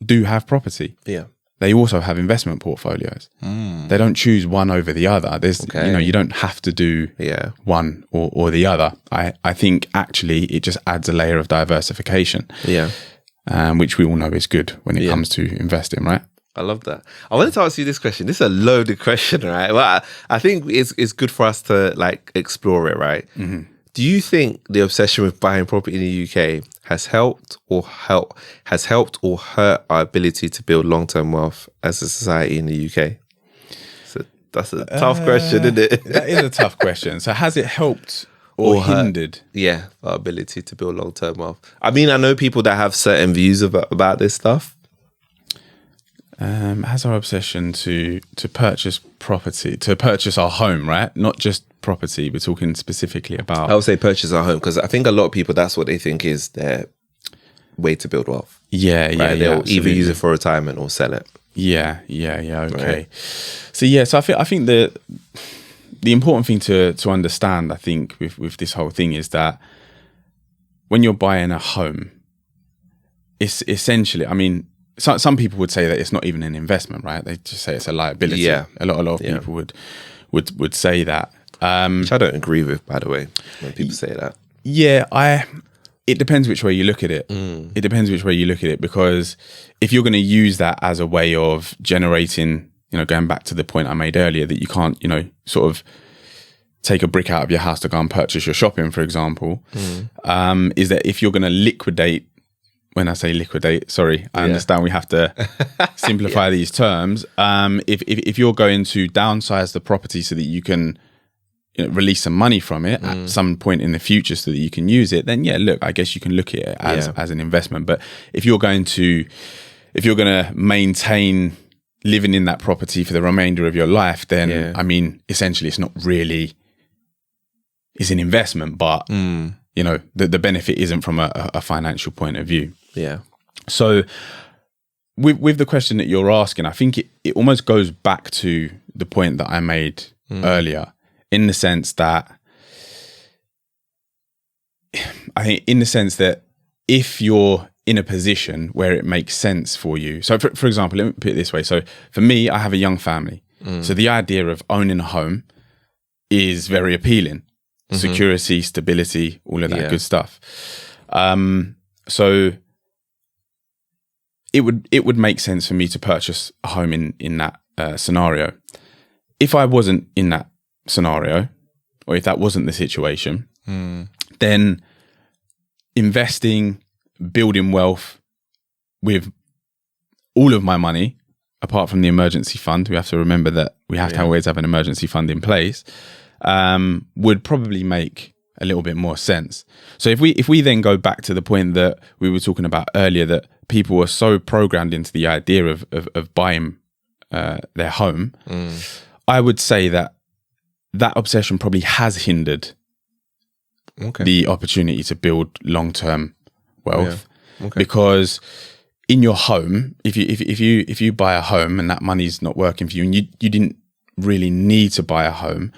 do have property. Yeah. They also have investment portfolios. They don't choose one over the other. You don't have to do one or the other. I think actually it just adds a layer of diversification. Yeah. Which we all know is good when it comes to investing, right? I love that. I wanted to ask you this question. This is a loaded question, right? Well, I think it's good for us to explore it, right? Do you think the obsession with buying property in the UK has helped or hurt our ability to build long-term wealth as a society in the UK? So that's a tough question, isn't it? That is a tough question. So has it helped or hindered? Our ability to build long-term wealth. I mean, I know people that have certain views about this stuff. Has our obsession to purchase property, to purchase our home, right? Not just property, we're talking specifically about... I would say purchase our home, because I think a lot of people, that's what they think is their way to build wealth. They'll either use it for retirement or sell it. Okay. Right. So I think the important thing to understand, I think, with this whole thing is that when you're buying a home, it's essentially, I mean, some people would say that it's not even an investment, right? They just say it's a liability. Yeah. A lot of people would say that. Which I don't agree with, by the way, when people say that. It depends which way you look at it. It depends which way you look at it, because if you're going to use that as a way of generating, going back to the point I made earlier, that you can't, sort of take a brick out of your house to go and purchase your shopping, for example, is that if you're going to liquidate, when I say liquidate, sorry, I understand we have to simplify these terms. If you're going to downsize the property so that you can release some money from it at some point in the future so that you can use it, then look, I guess you can look at it as an investment. But if you're going to maintain living in that property for the remainder of your life, then I mean, essentially, it's not really, it's an investment, but the benefit isn't from a financial point of view. Yeah. So with the question that you're asking, I think it almost goes back to the point that I made earlier, in the sense that if you're in a position where it makes sense for you. So for example, let me put it this way. So for me, I have a young family. So the idea of owning a home is very appealing. Security, stability, all of that good stuff. So it would make sense for me to purchase a home in scenario. If I wasn't in that scenario, or if that wasn't the situation, then investing, building wealth with all of my money, apart from the emergency fund, we have to remember that we have to always have an emergency fund in place, would probably make a little bit more sense. So if we then go back to the point that we were talking about earlier, that people were so programmed into the idea of buying their home, I would say that obsession probably has hindered the opportunity to build long-term wealth. Because in your home, if you buy a home and that money's not working for you, and you didn't really need to buy a home,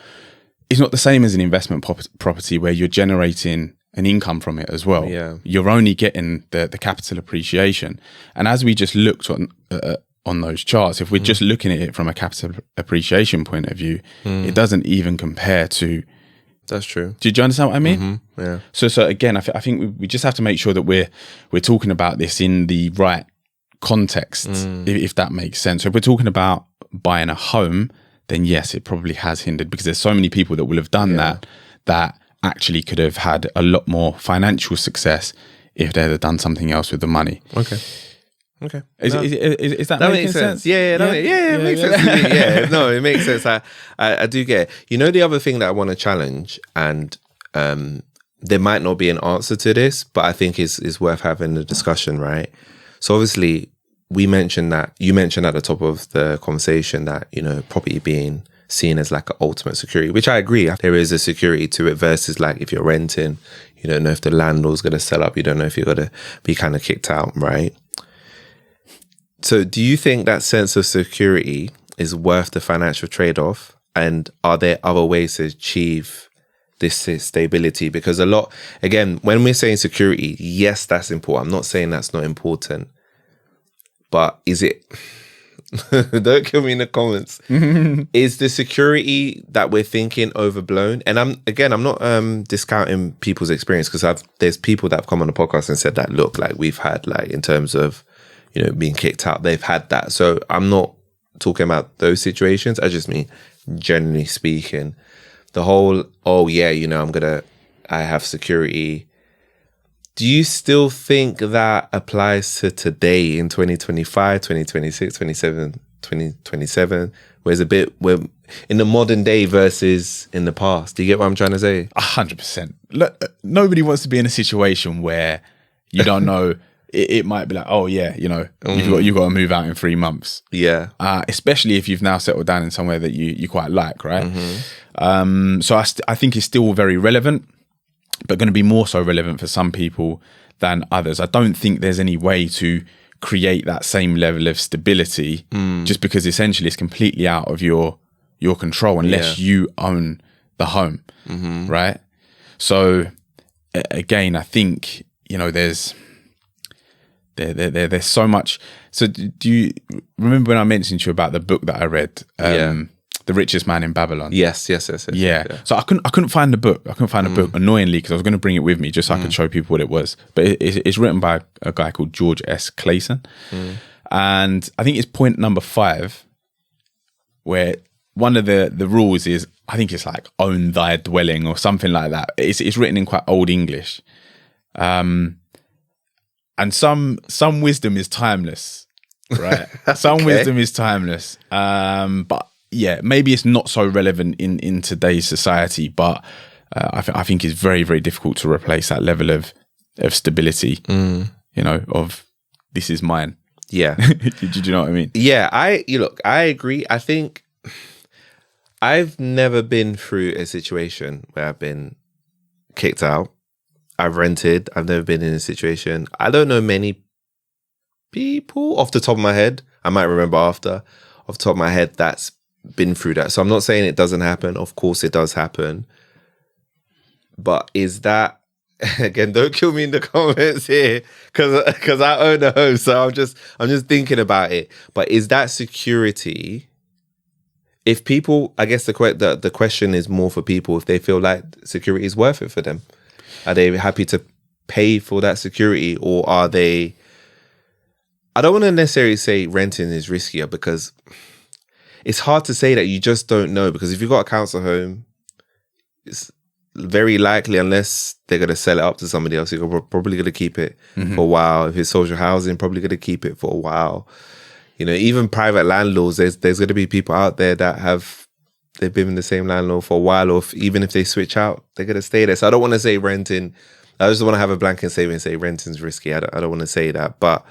it's not the same as an investment property where you're generating an income from it as well. You're only getting the capital appreciation. And as we just looked on those charts, if we're just looking at it from a capital appreciation point of view, it doesn't even compare to. That's true. Do you understand what I mean? Yeah. So again, I think we just have to make sure that we're talking about this in the right context, if that makes sense. So if we're talking about buying a home, then yes, it probably has hindered, because there's so many people that will have done that actually could have had a lot more financial success if they had done something else with the money. Okay. Is that making sense? Yeah, it makes sense to me. Yeah, no, it makes sense. I do get it. You know, the other thing that I want to challenge, and there might not be an answer to this, but I think is worth having a discussion, right? So obviously, you mentioned at the top of the conversation that, you know, property being seen as like an ultimate security, which I agree. There is a security to it versus like if you're renting, you don't know if the landlord's going to sell up, you don't know if you're going to be kind of kicked out, right? So do you think that sense of security is worth the financial trade-off? And are there other ways to achieve this stability? Because again, when we're saying security, yes, that's important. I'm not saying that's not important. But is it, don't kill me in the comments, is the security that we're thinking overblown? And I'm not discounting people's experience, because there's people that have come on the podcast and said that, look, like we've had, like, in terms of, you know, being kicked out, they've had that. So I'm not talking about those situations. I just mean, generally speaking, the whole, you know, I have security. Do you still think that applies to today in 2025, 2026, 2027, where in the modern day versus in the past? Do you get what I'm trying to say? 100%. Nobody wants to be in a situation where you don't know. It might be like, you know, you've got to move out in 3 months. Yeah. Especially if you've now settled down in somewhere that you quite like, right? So I think it's still very relevant, but going to be more so relevant for some people than others. I don't think there's any way to create that same level of stability just because essentially it's completely out of your control unless you own the home, right? So again, I think, you know, there's so much. So do you remember when I mentioned to you about the book that I read? The Richest Man in Babylon. Yes. Yeah. So I couldn't find the book. Annoyingly, because I was going to bring it with me just so I could show people what it was. But it's written by a guy called George S. Clayson. And I think it's point number 5, where one of the rules is, I think it's like own thy dwelling or something like that. It's written in quite old English. And some wisdom is timeless, right? Some wisdom is timeless. But yeah, maybe it's not so relevant in today's society, but I think it's very, very difficult to replace that level of stability, you know, of this is mine. Yeah. Did you know what I mean? Yeah, I agree. I think I've never been through a situation where I've been kicked out. I've rented. I've never been in a situation. I don't know many people off the top of my head. I might remember off the top of my head that's been through that. So I'm not saying it doesn't happen. Of course it does happen. But is that, again, don't kill me in the comments here, because I own a home. So I'm just thinking about it. But is that security, if people, I guess the question is more for people if they feel like security is worth it for them. Are they happy to pay for that security, or are they, I don't want to necessarily say renting is riskier, because it's hard to say that. You just don't know, because if you've got a council home, it's very likely, unless they're going to sell it up to somebody else, you're probably going to keep it for a while. If it's social housing, probably going to keep it for a while. You know, even private landlords, there's going to be people out there that they've been in the same landlord for a while, or even if they switch out, they're going to stay there. So I don't want to say renting. I just want to have a blanket statement and say renting's risky. I don't want to say that, but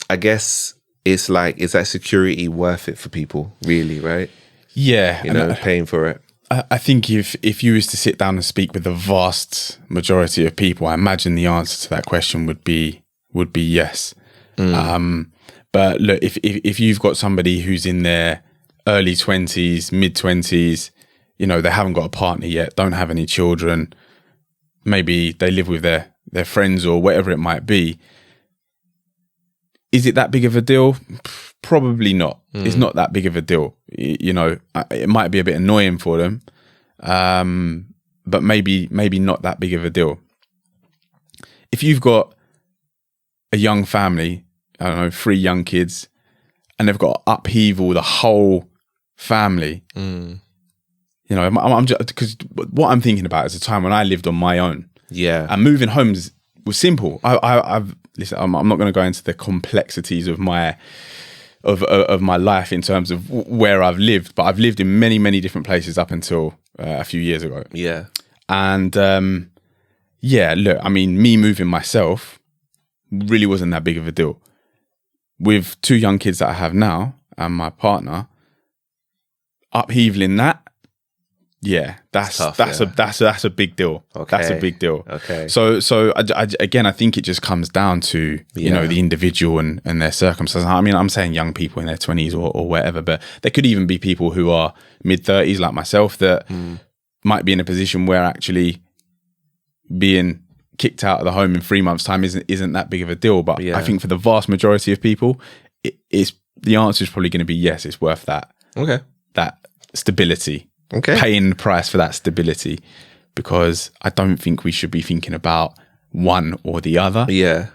I guess it's like, is that security worth it for people, really, right? Yeah, you know, paying for it. I think if you was to sit down and speak with the vast majority of people, I imagine the answer to that question would be yes. But look, if you've got somebody who's in their early 20s, mid 20s, you know, they haven't got a partner yet, don't have any children, maybe they live with their friends or whatever it might be, is it that big of a deal? Probably not. It's not that big of a deal. You know, it might be a bit annoying for them, but maybe not that big of a deal. If you've got a young family, I don't know, 3 young kids, and they've got to upheaval the whole family, you know, I'm just, because what I'm thinking about is a time when I lived on my own. Yeah. And moving homes was simple. Listen, I'm not going to go into the complexities of my life in terms of where I've lived, but I've lived in many, many different places up until a few years ago. Yeah. And look, I mean, me moving myself really wasn't that big of a deal. With 2 young kids that I have now and my partner, upheavaling that, yeah, that's a big deal. Okay. That's a big deal. Okay. So again, I think it just comes down to you know, the individual and their circumstances. I mean, I'm saying young people in their 20s or whatever, but there could even be people who are mid 30s like myself that might be in a position where actually being kicked out of the home in 3 months' time isn't that big of a deal. But I think for the vast majority of people, the answer is probably going to be yes. It's worth that. Okay. That stability. Okay. Paying the price for that stability, because I don't think we should be thinking about one or the other. Yeah.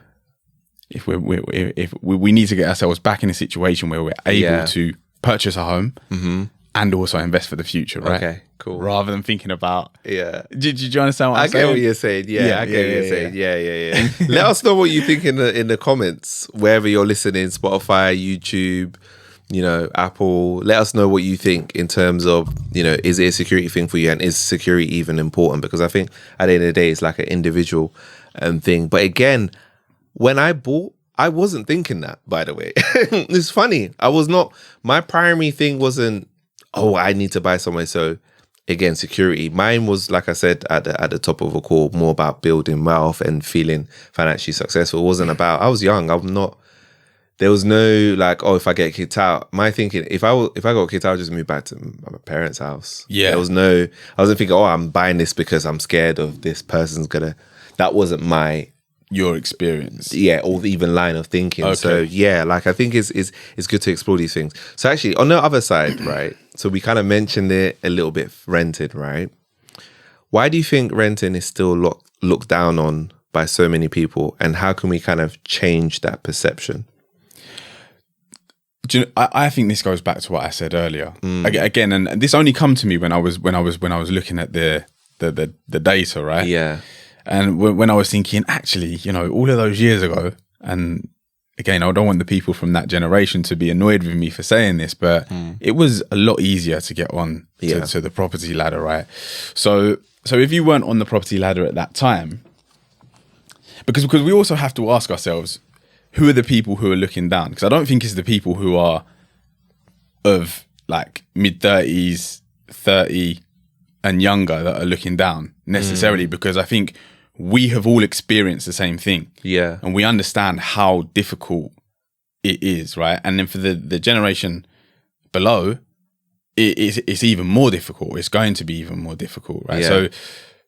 If we need to get ourselves back in a situation where we're able to purchase a home and also invest for the future, right? Okay, cool. Rather than thinking about Did you understand what I'm saying? I get what you're saying. Yeah, I get what you're saying. Yeah. Let us know what you think in the comments, wherever you're listening, Spotify, YouTube, you know, Apple. Let us know what you think in terms of, you know, is it a security thing for you, and is security even important? Because I think at the end of the day, it's like an individual thing. But again, when I bought, I wasn't thinking that, by the way. It's funny. My primary thing wasn't, oh, I need to buy somewhere. So again, security. Mine was, like I said at the top of a call, more about building wealth and feeling financially successful. It wasn't about, I was young. There was no like, oh, if I get kicked out. My thinking, if I got kicked out, I'll just move back to my parents' house. Yeah. I wasn't thinking, oh, I'm buying this because I'm scared of this person's gonna. That wasn't your experience. Yeah, or even line of thinking. Okay. So yeah, like I think it's good to explore these things. So actually, on the other side, right? So we kind of mentioned it a little bit, rented, right? Why do you think renting is still looked down on by so many people, and how can we kind of change that perception? Do you know, I think this goes back to what I said earlier. Again, and this only come to me when I was looking at the data, right? Yeah. And when I was thinking, actually, you know, all of those years ago, and again, I don't want the people from that generation to be annoyed with me for saying this, but it was a lot easier to get on to the property ladder, right? So if you weren't on the property ladder at that time, because we also have to ask ourselves, who are the people who are looking down? Because I don't think it's the people who are of like mid-30s, 30 and younger that are looking down necessarily, because I think we have all experienced the same thing. Yeah. And we understand how difficult it is, right? And then for the generation below, it's even more difficult. It's going to be even more difficult, right? Yeah.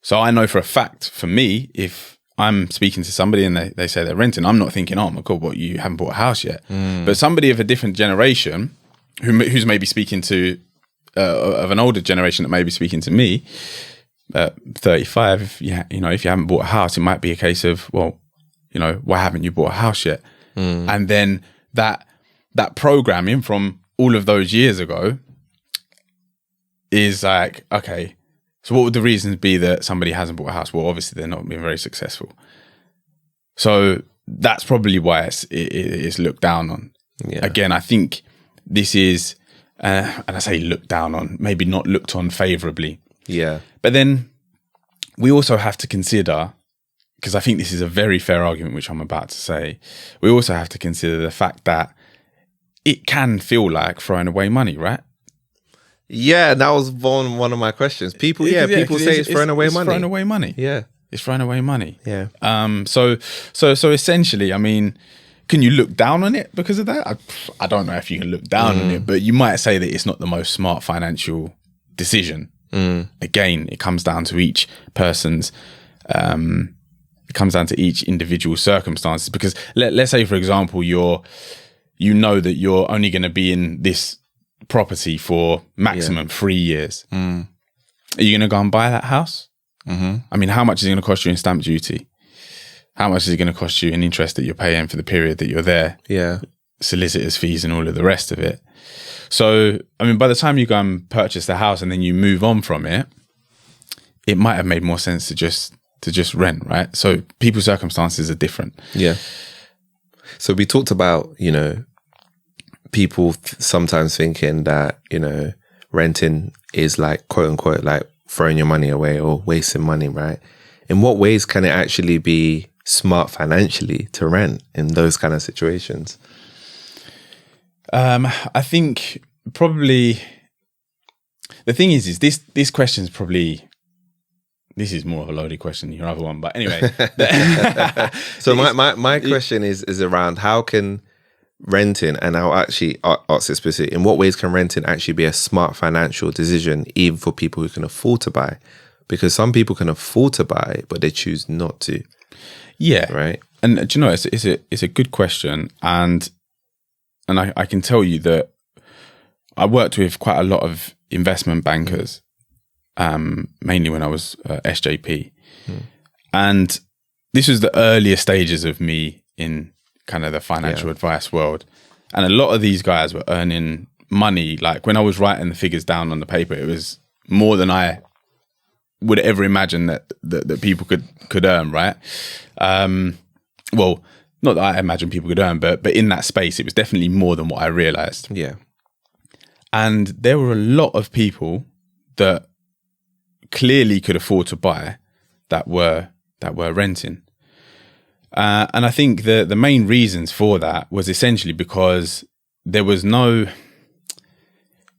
So I know for a fact, for me, if I'm speaking to somebody and they say they're renting, I'm not thinking, oh my God, what, you haven't bought a house yet? But somebody of a different generation who's maybe speaking to, of an older generation that may be speaking to me, 35, if you haven't bought a house, it might be a case of, well, you know, why haven't you bought a house yet? And then that programming from all of those years ago is like, okay, so what would the reasons be that somebody hasn't bought a house? Well, obviously they're not being very successful. So that's probably why it's looked down on. Yeah. Again, I think this is, and I say looked down on, maybe not looked on favorably. Yeah. But then we also have to consider, because I think this is a very fair argument, which I'm about to say, we also have to consider the fact that it can feel like throwing away money, right? Yeah, that was one of my questions. People say it's throwing away money. It's throwing away money. Yeah. It's throwing away money. Yeah. So essentially, I mean, can you look down on it because of that? I don't know if you can look down on it, but you might say that it's not the most smart financial decision. Again, it comes down to each person's, it comes down to each individual circumstances. Because let's say, for example, you know that you're only going to be in this property for maximum 3 years. Are you going to go and buy that house? I mean, how much is it going to cost you in stamp duty? How much is it going to cost you in interest that you're paying for the period that you're there? Yeah. Solicitors' fees and all of the rest of it. So, I mean, by the time you go and purchase the house and then you move on from it, it might have made more sense to just rent, right? So people's circumstances are different. Yeah. So we talked about, people sometimes thinking that, renting is like, quote unquote, like throwing your money away or wasting money, right? In what ways can it actually be smart financially to rent in those kind of situations? I think probably the thing is this question is probably, this is more of a loaded question than your other one, but anyway. So my question is around how can renting, and I'll actually ask it specifically, in what ways can renting actually be a smart financial decision even for people who can afford to buy? Because some people can afford to buy, but they choose not to. Yeah. Right. And do you know, it's a good question. And I can tell you that I worked with quite a lot of investment bankers, mainly when I was SJP. And this was the earlier stages of me in kind of the financial advice world. And a lot of these guys were earning money. Like when I was writing the figures down on the paper, it was more than I would ever imagine that people could earn, right? Well, not that I imagine people could earn, but in that space, it was definitely more than what I realized. Yeah. And there were a lot of people that clearly could afford to buy that were renting. And I think the main reasons for that was essentially because there was no,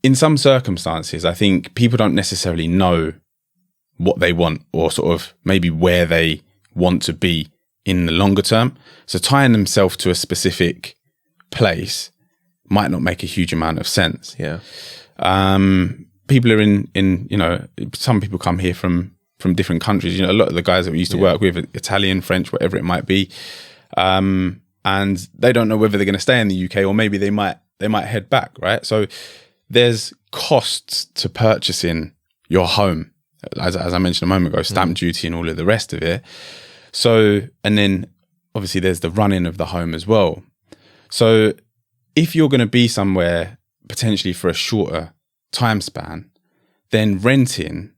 in some circumstances, I think people don't necessarily know what they want or sort of maybe where they want to be in the longer term. So tying themselves to a specific place might not make a huge amount of sense. Yeah. People are in some people come here from different countries. A lot of the guys that we used to work with, Italian, French, whatever it might be, and they don't know whether they're going to stay in the UK or maybe they might head back, right? So there's costs to purchasing your home, as I mentioned a moment ago, stamp duty and all of the rest of it. So, and then obviously there's the running of the home as well. So if you're going to be somewhere potentially for a shorter time span, then renting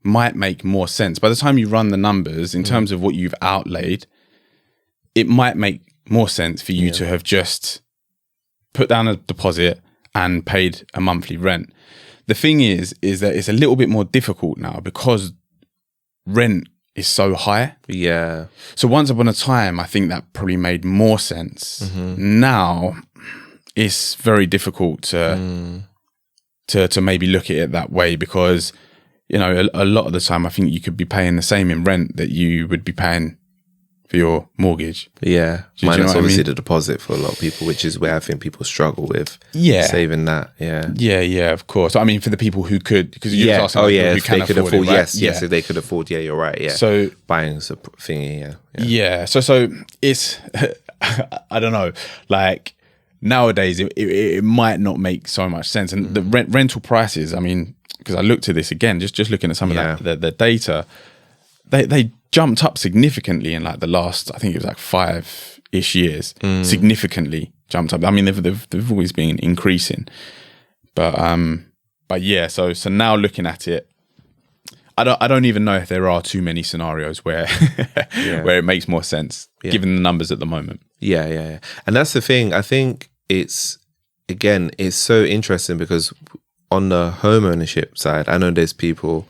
might make more sense. By the time you run the numbers in terms of what you've outlaid, it might make more sense for you to have just put down a deposit and paid a monthly rent. The thing is that it's a little bit more difficult now because rent is so high. Yeah. So once upon a time, I think that probably made more sense. Now it's very difficult to maybe look at it that way because, a lot of the time I think you could be paying the same in rent that you would be paying for your mortgage. Yeah. Do you know Minus what I obviously mean? the deposit for a lot of people, which is where I think people struggle with saving that. Yeah. Yeah, of course. I mean, for the people who could, because you're just asking people who if can they could afford afford, it, right? yes, if they could afford, you're right, yeah. So buying is a thingy, yeah. So it's, I don't know, like nowadays it might not make so much sense. And the rental prices, I mean, because I looked at this again, just looking at some of the data, they jumped up significantly in like the last, I think it was like 5-ish years, significantly. jumped up. I mean, they've always been increasing, but yeah. So now looking at it, I don't even know if there are too many scenarios where where it makes more sense given the numbers at the moment. Yeah. And that's the thing. I think it's so interesting because on the home ownership side, I know there's people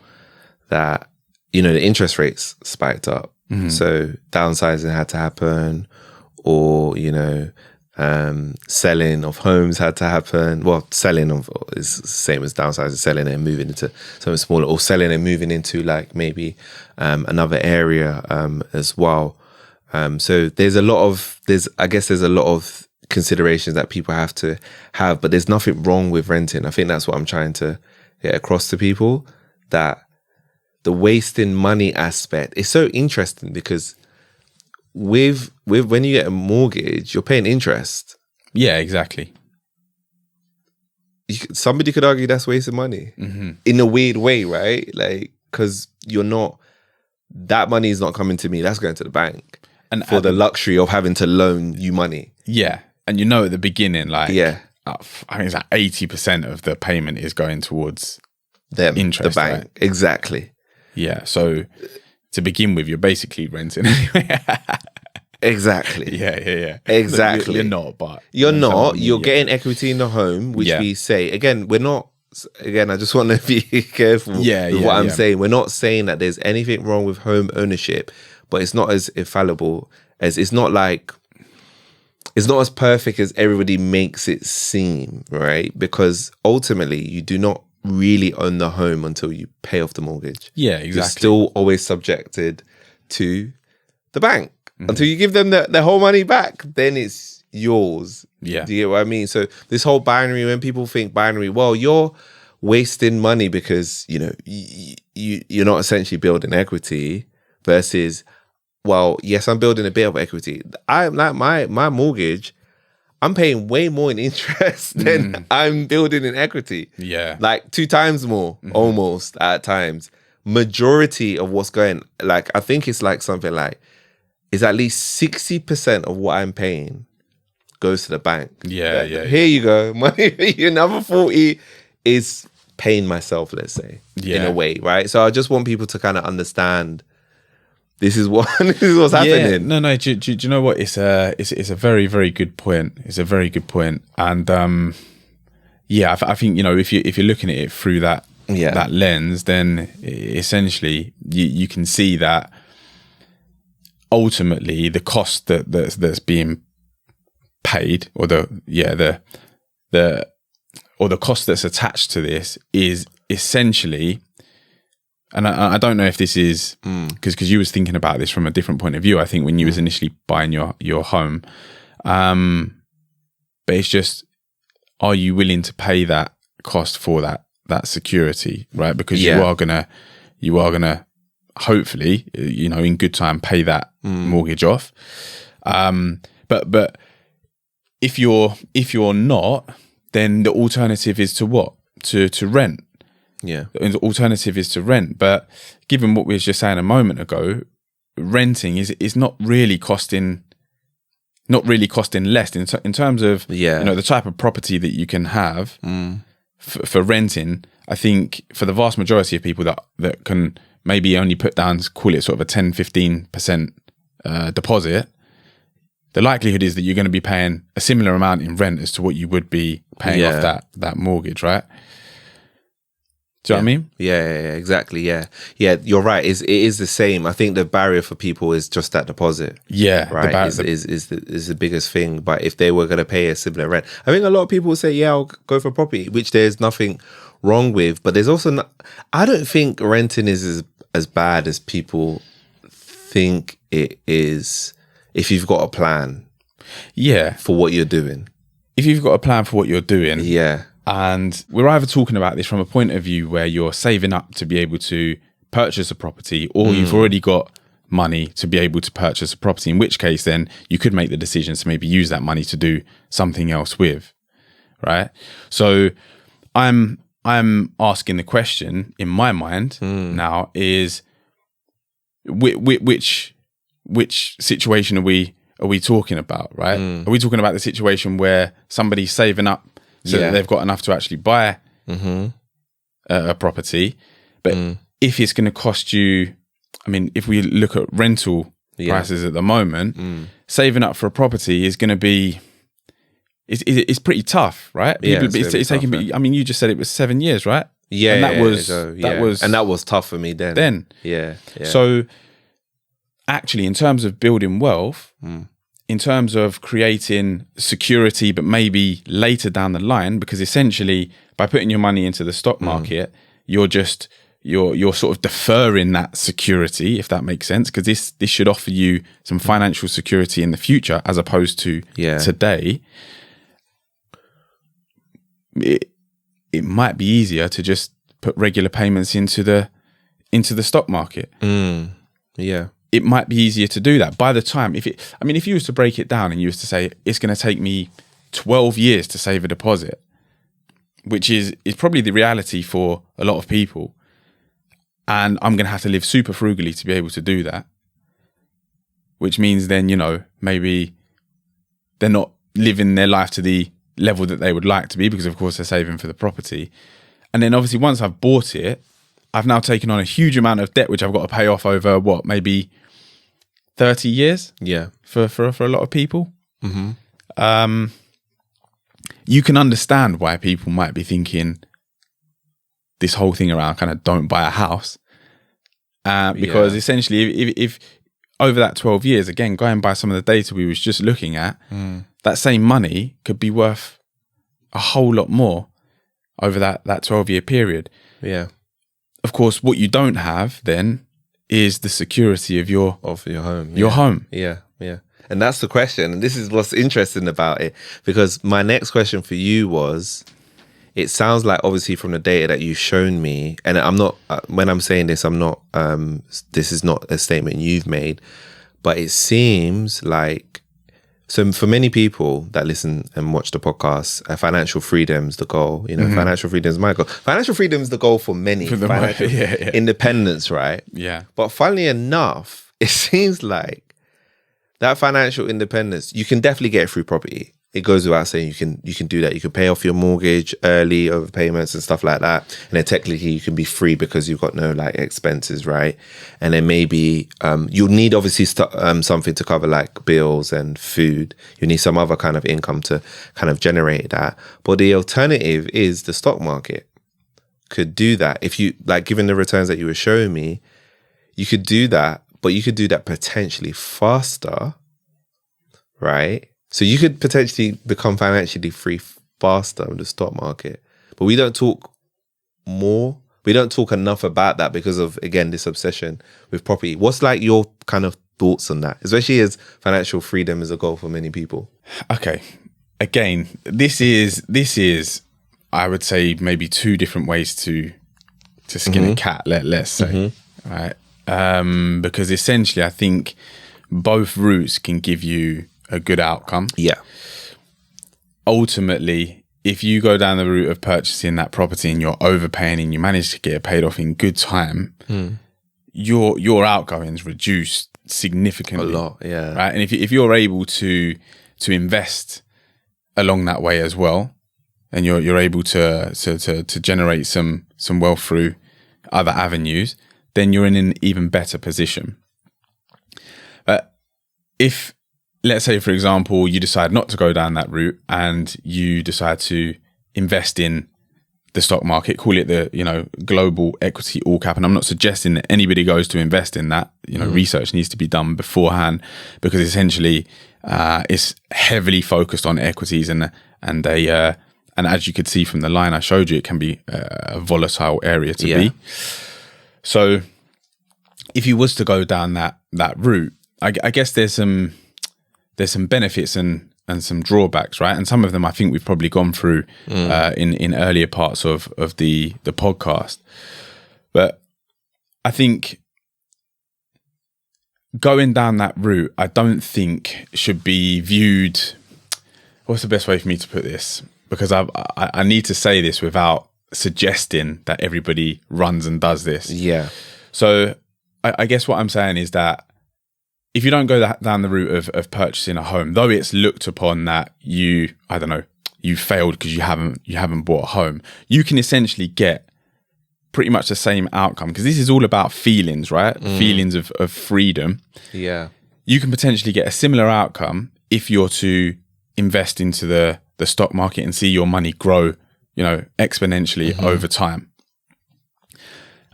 that, the interest rates spiked up. So downsizing had to happen, or, selling of homes had to happen. Well, selling of is the same as downsizing, selling and moving into something smaller, or selling and moving into like maybe another area as well. So there's a lot of considerations that people have to have, but there's nothing wrong with renting. I think that's what I'm trying to get across to people, that the wasting money aspect is so interesting because with when you get a mortgage, you're paying interest. Yeah, exactly. Somebody could argue that's wasting money in a weird way, right? Like, because that money is not coming to me, that's going to the bank, and for the luxury of having to loan you money. Yeah, and at the beginning, like, I think it's like 80% of the payment is going towards interest, the bank, right? Exactly. Yeah, so to begin with, you're basically renting anyway. Exactly. Yeah. Exactly. You're not, but you're not. You're getting equity in the home, which we say again. We're not. Again, I just want to be careful with what I'm saying. We're not saying that there's anything wrong with home ownership, but it's not as infallible as it's not as perfect as everybody makes it seem, right? Because ultimately, you do not really own the home until you pay off the mortgage. Yeah, exactly. You're still always subjected to the bank. Until you give them the whole money back, then it's yours. Yeah. Do you get what I mean? So this whole binary, when people think binary, well, you're wasting money because, you're not essentially building equity, versus, well, yes, I'm building a bit of equity. I'm like my mortgage, I'm paying way more in interest than I'm building in equity. Yeah. Like 2 times more, almost at times. Majority of what's going, like, I think it's like something like, is at least 60% of what I'm paying goes to the bank. Yeah. Here you go. Money, another 40 is paying myself, let's say, in a way, right? So I just want people to kind of understand this is what's happening. No. Do you know what? It's a very, very good point. It's a very good point. And I think if you're looking at it through that lens, then essentially you can see that ultimately the cost that's being paid, or the cost that's attached to this is essentially, and I don't know if this is because you was thinking about this from a different point of view, I think, when you was initially buying your home, but it's just, are you willing to pay that cost for that security, right? Because you are gonna hopefully, in good time, pay that mortgage off. But if you're not, then the alternative is to what? To rent. Yeah. The alternative is to rent. But given what we were just saying a moment ago, renting is not really costing less in terms of the type of property that you can have for renting. I think for the vast majority of people that can maybe only put down, call it sort of a 10-15% deposit, the likelihood is that you're going to be paying a similar amount in rent as to what you would be paying off that mortgage, right? Do you know what I mean? Yeah, exactly. Yeah, you're right. It is the same. I think the barrier for people is just that deposit. Yeah, right. Is the biggest thing. But if they were going to pay a similar rent, I think a lot of people will say, "Yeah, I'll go for property," which there's nothing wrong with. But there's also I don't think renting is as bad as people think it is. If you've got a plan, for what you're doing. If you've got a plan for what you're doing, yeah. And we're either talking about this from a point of view where you're saving up to be able to purchase a property, or you've already got money to be able to purchase a property, in which case then you could make the decision to maybe use that money to do something else with, right? So I'm asking the question in my mind now is which situation are we are we talking about, right? Are we talking about the situation where somebody's saving up so that they've got enough to actually buy a property? But if it's going to cost you, I mean, if we look at rental prices at the moment, saving up for a property is going to be, it's pretty tough, right? It's taking, I mean, you just said it was 7 years, right? Yeah, and that was tough for me then. Yeah. So actually, in terms of building wealth, in terms of creating security, but maybe later down the line, because essentially by putting your money into the stock market, you're sort of deferring that security, if that makes sense, because this should offer you some financial security in the future as opposed to today. It might be easier to just put regular payments into the stock market. It might be easier to do that. By the time, if you was to break it down and you was to say it's going to take me 12 years to save a deposit, which is probably the reality for a lot of people, and I'm going to have to live super frugally to be able to do that, which means then, maybe they're not living their life to the level that they would like to be, because of course they're saving for the property. And then obviously once I've bought it, I've now taken on a huge amount of debt, which I've got to pay off over maybe 30 years for a lot of people. You can understand why people might be thinking this whole thing around kind of don't buy a house, because essentially if over that 12 years, again, going by some of the data we was just looking at, that same money could be worth a whole lot more over that 12-year period. Of course, what you don't have then is the security of your home. Your home. Yeah. And that's the question. And this is what's interesting about it, because my next question for you was, it sounds like obviously from the data that you've shown me, and I'm not, when I'm saying this, I'm not, this is not a statement you've made, but it seems like, so for many people that listen and watch the podcast, financial freedom's the goal. Financial freedom is my goal. Financial freedom is the goal for many. Financial independence, right? Yeah. But funnily enough, it seems like that financial independence, you can definitely get it through property. It goes without saying you can do that. You can pay off your mortgage early, overpayments and stuff like that. And then technically you can be free because you've got no expenses, right? And then maybe you'll need obviously something to cover like bills and food. You need some other kind of income to kind of generate that. But the alternative is the stock market could do that. If you given the returns that you were showing me, you could do that, but you could do that potentially faster, right? So you could potentially become financially free faster in the stock market. But we don't talk enough about that because of, again, this obsession with property. What's your kind of thoughts on that? Especially as financial freedom is a goal for many people. Okay. Again, this is I would say maybe two different ways to skin a cat, let's say. Right? Because essentially I think both routes can give you a good outcome. Yeah. Ultimately, if you go down the route of purchasing that property and you're overpaying and you manage to get it paid off in good time, your outgoings reduce significantly. A lot, yeah. Right. And if you're able to invest along that way as well, and you're able to generate some wealth through other avenues, then you're in an even better position. If, let's say, for example, you decide not to go down that route and you decide to invest in the stock market, call it the, global equity all cap. And I'm not suggesting that anybody goes to invest in that. Research needs to be done beforehand, because essentially it's heavily focused on equities and as you could see from the line I showed you, it can be a volatile area to be. So if you was to go down that route, I guess there's some benefits and some drawbacks, right? And some of them I think we've probably gone through in earlier parts of the podcast. But I think going down that route, I don't think should be viewed. What's the best way for me to put this? Because I need to say this without suggesting that everybody runs and does this. Yeah. So I guess what I'm saying is that if you don't go down the route of purchasing a home, though it's looked upon that you failed because you haven't bought a home, you can essentially get pretty much the same outcome, because this is all about feelings, right? Feelings of freedom. Yeah. You can potentially get a similar outcome if you're to invest into the stock market and see your money grow, exponentially over time.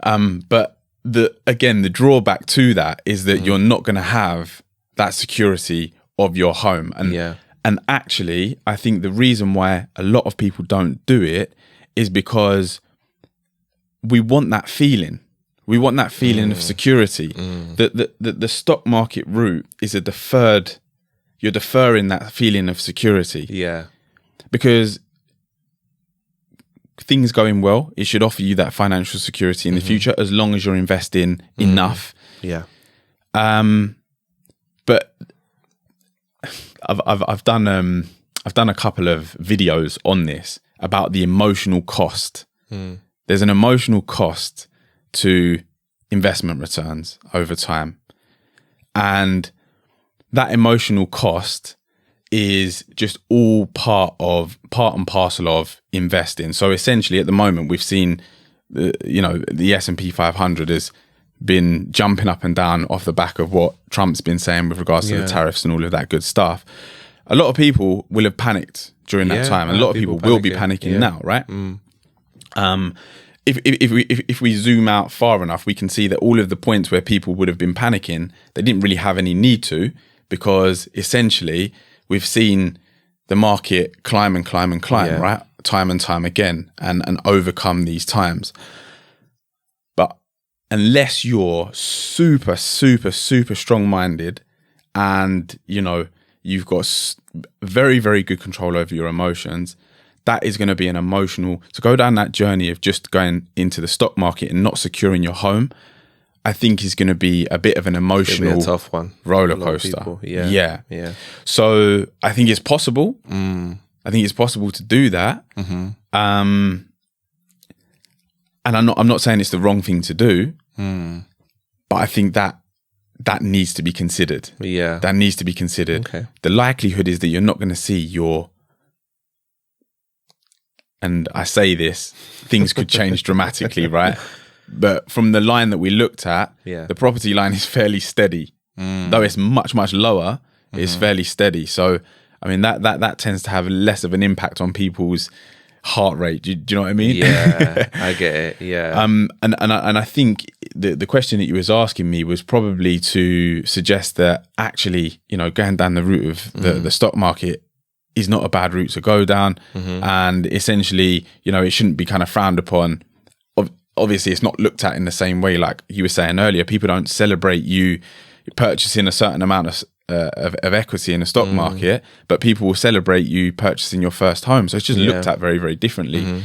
But the drawback to that is that you're not going to have that security of your home. And actually, I think the reason why a lot of people don't do it is because we want that feeling. We want that feeling of security. The stock market route is you're deferring that feeling of security. Yeah. Because things going well, it should offer you that financial security in the future, as long as you're investing enough. Yeah. But I've done a couple of videos on this about the emotional cost. There's an emotional cost to investment returns over time, and that emotional cost is just all part and parcel of investing. So essentially, at the moment, we've seen the S&P 500 has been jumping up and down off the back of what Trump's been saying with regards to the tariffs and all of that good stuff. A lot of people will have panicked during that time, and a lot of people will be panicking now, right? If we zoom out far enough, we can see that all of the points where people would have been panicking, they didn't really have any need to, because essentially we've seen the market climb and climb and climb, right? Time and time again, and overcome these times. But unless you're super, super, super strong-minded and, you've got very, very good control over your emotions, that is going to be an emotional, to go down that journey of just going into the stock market and not securing your home, I think is going to be a bit of an emotional, a tough one, roller coaster. Yeah. So I think it's possible. I think it's possible to do that. And I'm not saying it's the wrong thing to do, but I think that needs to be considered. Yeah, that needs to be considered. Okay. The likelihood is that you're not going to see and I say this, things could change dramatically, right? But from the line that we looked at, the property line is fairly steady. Though it's much, much lower, it's fairly steady. So, I mean, that tends to have less of an impact on people's heart rate. Do you know what I mean? Yeah, I get it. Yeah. And I think the question that you was asking me was probably to suggest that actually, going down the route of the stock market is not a bad route to go down. And essentially, it shouldn't be kind of frowned upon. Obviously, it's not looked at in the same way, like you were saying earlier. People don't celebrate you purchasing a certain amount of equity in the stock market, but people will celebrate you purchasing your first home. So it's just looked at very, very differently.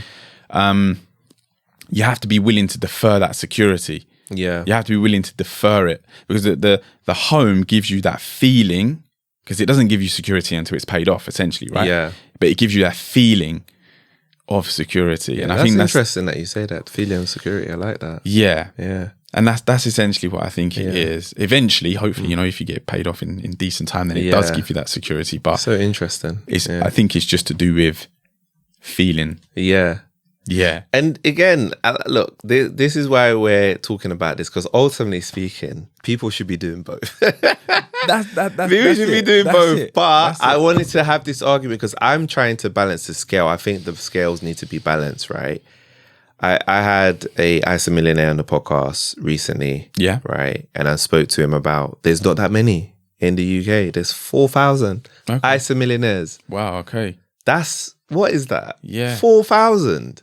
You have to be willing to defer that security. Yeah. You have to be willing to defer it, because the home gives you that feeling, because it doesn't give you security until it's paid off, essentially, right? Yeah. But it gives you that feeling of security. And I think that's interesting that you say that, feeling of security. I like that. Yeah. Yeah. And that's essentially what I think it is. Eventually, hopefully, if you get paid off in decent time, then it does give you that security. But so interesting. I think it's just to do with feeling. Yeah. Yeah. And again, look, this is why we're talking about this, because ultimately speaking, people should be doing both. People should be doing both. But I wanted to have this argument because I'm trying to balance the scale. I think the scales need to be balanced, right? I had a ISA millionaire on the podcast recently. Yeah. Right. And I spoke to him about, there's not that many in the UK. There's 4,000 ISA millionaires. Wow. Okay. What is that? Yeah. 4,000.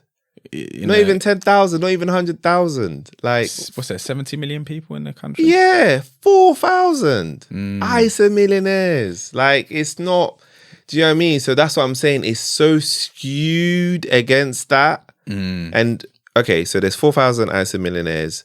Not even 10,000, not even 100,000. Like, what's that? 70 million people in the country? Yeah, 4,000 ISA millionaires. Like, it's not. Do you know what I mean? So that's what I'm saying. It's so skewed against that. And okay, so there's 4,000 ISA millionaires.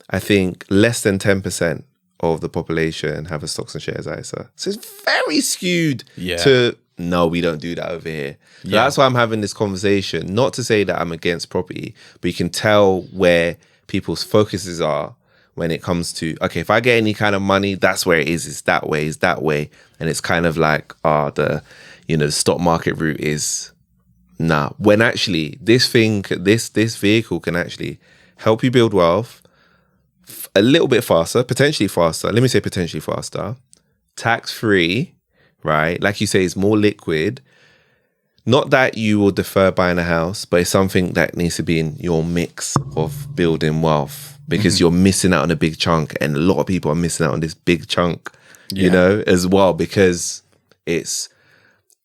I think less than 10% of the population have a stocks and shares ISA. So it's very skewed to. No, we don't do that over here. So that's why I'm having this conversation. Not to say that I'm against property, but you can tell where people's focuses are when it comes to, okay, if I get any kind of money, that's where it is. It's that way. And it's kind of like, the stock market route is nah. When actually this vehicle can actually help you build wealth a little bit faster, potentially faster. Let me say potentially faster, tax-free, right? Like you say, it's more liquid. Not that you will defer buying a house, but it's something that needs to be in your mix of building wealth, because you're missing out on a big chunk, and a lot of people are missing out on this big chunk, as well, because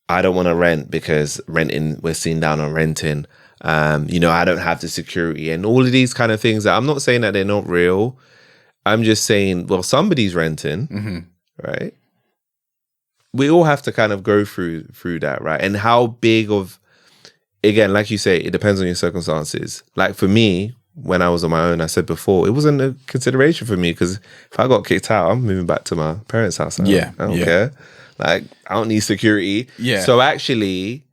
I don't want to rent because we're seen down on renting. I don't have the security and all of these kind of things. That I'm not saying that they're not real. I'm just saying, well, somebody's renting, right? We all have to kind of go through that, right? And how big of, again, like you say, it depends on your circumstances. Like for me, when I was on my own, I said before, it wasn't a consideration for me, because if I got kicked out, I'm moving back to my parents' house. I don't care. Like, I don't need security. Yeah. So actually,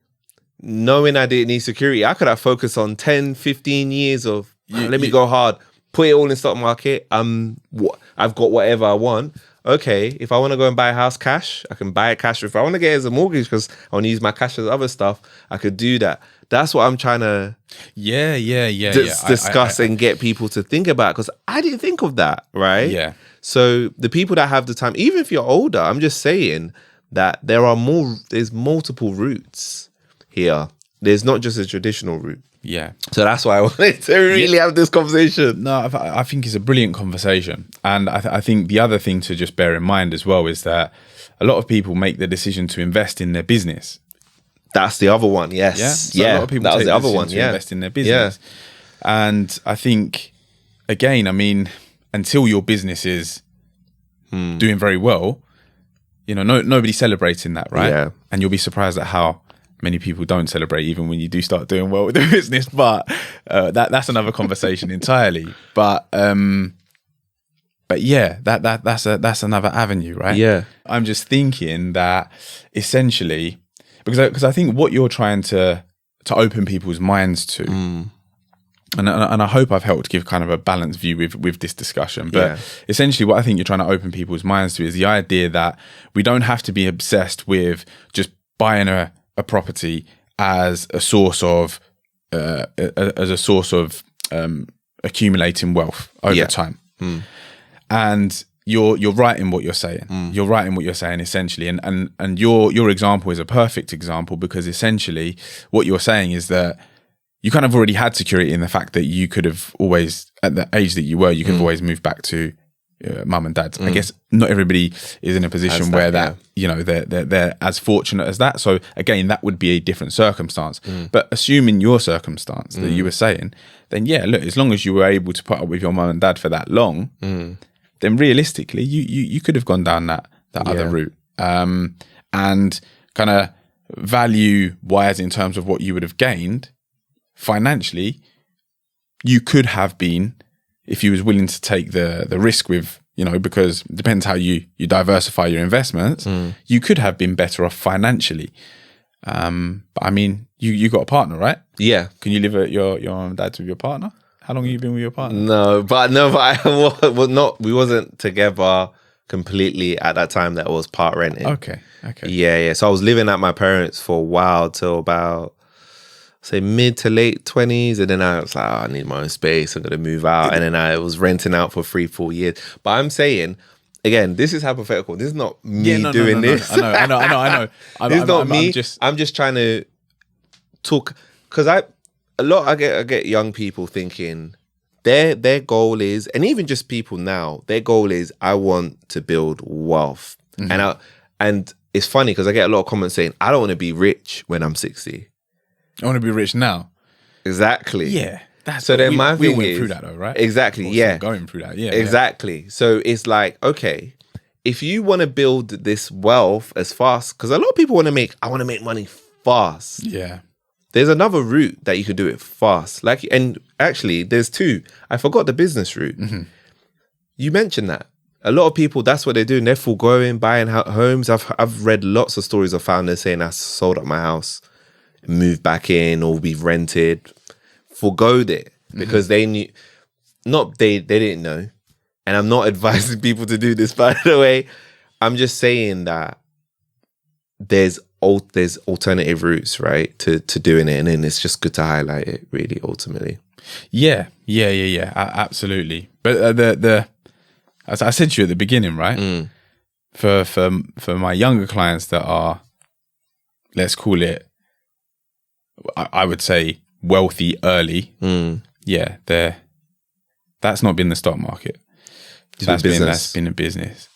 knowing I didn't need security, I could have focused on 10, 15 years of, let me go hard, put it all in stock market. I've got whatever I want. Okay, if I want to go and buy a house cash, I can buy it cash. If I want to get it as a mortgage because I want to use my cash as other stuff, I could do that. That's what I'm trying to discuss and get people to think about, because I didn't think of that, right? Yeah. So the people that have the time, even if you're older, I'm just saying that there's multiple routes here. There's not just a traditional route. Yeah. So that's why I wanted to really have this conversation. No, I think it's a brilliant conversation. And I think the other thing to just bear in mind as well is that a lot of people make the decision to invest in their business. That's the other one, yes. Yeah. So a lot of people take the decision to invest in their business. Yeah. And I think, again, until your business is doing very well, nobody's celebrating that, right? Yeah. And you'll be surprised at how many people don't celebrate even when you do start doing well with the business, but that's another conversation entirely. But yeah, that's another avenue, right? Yeah. I'm just thinking that essentially, because I think what you're trying to open people's minds to, and I hope I've helped give kind of a balanced view with this discussion, but essentially what I think you're trying to open people's minds to is the idea that we don't have to be obsessed with just buying a property as a source of accumulating wealth over time. And you're right in what you're saying. You're right in what you're saying, essentially. And your example is a perfect example, because essentially what you're saying is that you kind of already had security in the fact that you could have always, at the age that you were, you could have always moved back to mum and dad. I guess not everybody is in a position where they're as fortunate as that. So again, that would be a different circumstance. But assuming your circumstance that you were saying, then look, as long as you were able to put up with your mum and dad for that long, then realistically, you could have gone down that other route. And kind of value wise, in terms of what you would have gained financially, you could have been, if you was willing to take the risk with, because it depends how you diversify your investments, you could have been better off financially. But you got a partner, right? Yeah. Can you live at your mum and dad's with your partner? How long have you been with your partner? No, but we wasn't together completely at that time. That was part renting. Okay. Yeah. So I was living at my parents for a while, till about, say, mid to late 20s, and then I was like, I need my own space, I'm gonna move out, and then I was renting out for 3-4 years. But I'm saying, again, this is hypothetical. This is not me doing this. I know. This is not me. I'm just trying to talk, because I get young people thinking their goal is, and even just people now, their goal is, I want to build wealth, and it's funny because I get a lot of comments saying, I don't want to be rich when I'm 60. I want to be rich now. Exactly. Yeah. That's so then my thing went through that though, right? Exactly. Yeah. Going through that. Yeah. Exactly. So it's like, okay, if you want to build this wealth as fast, because a lot of people want to make money fast. Yeah. There's another route that you could do it fast. And actually there's two. I forgot the business route. You mentioned that. A lot of people, that's what they're doing. They're foregoing buying homes. I've read lots of stories of founders saying, I sold up my house, moved back in, or we've rented, forgoed it because they knew, they didn't know. and I'm not advising people to do this, by the way. I'm just saying that there's alternative routes, right, to doing it, and then it's just good to highlight it, really, ultimately. Yeah, absolutely. But as I said to you at the beginning, right, for my younger clients that are, let's call it, I would say wealthy early, that's not been the stock market. That's been a business.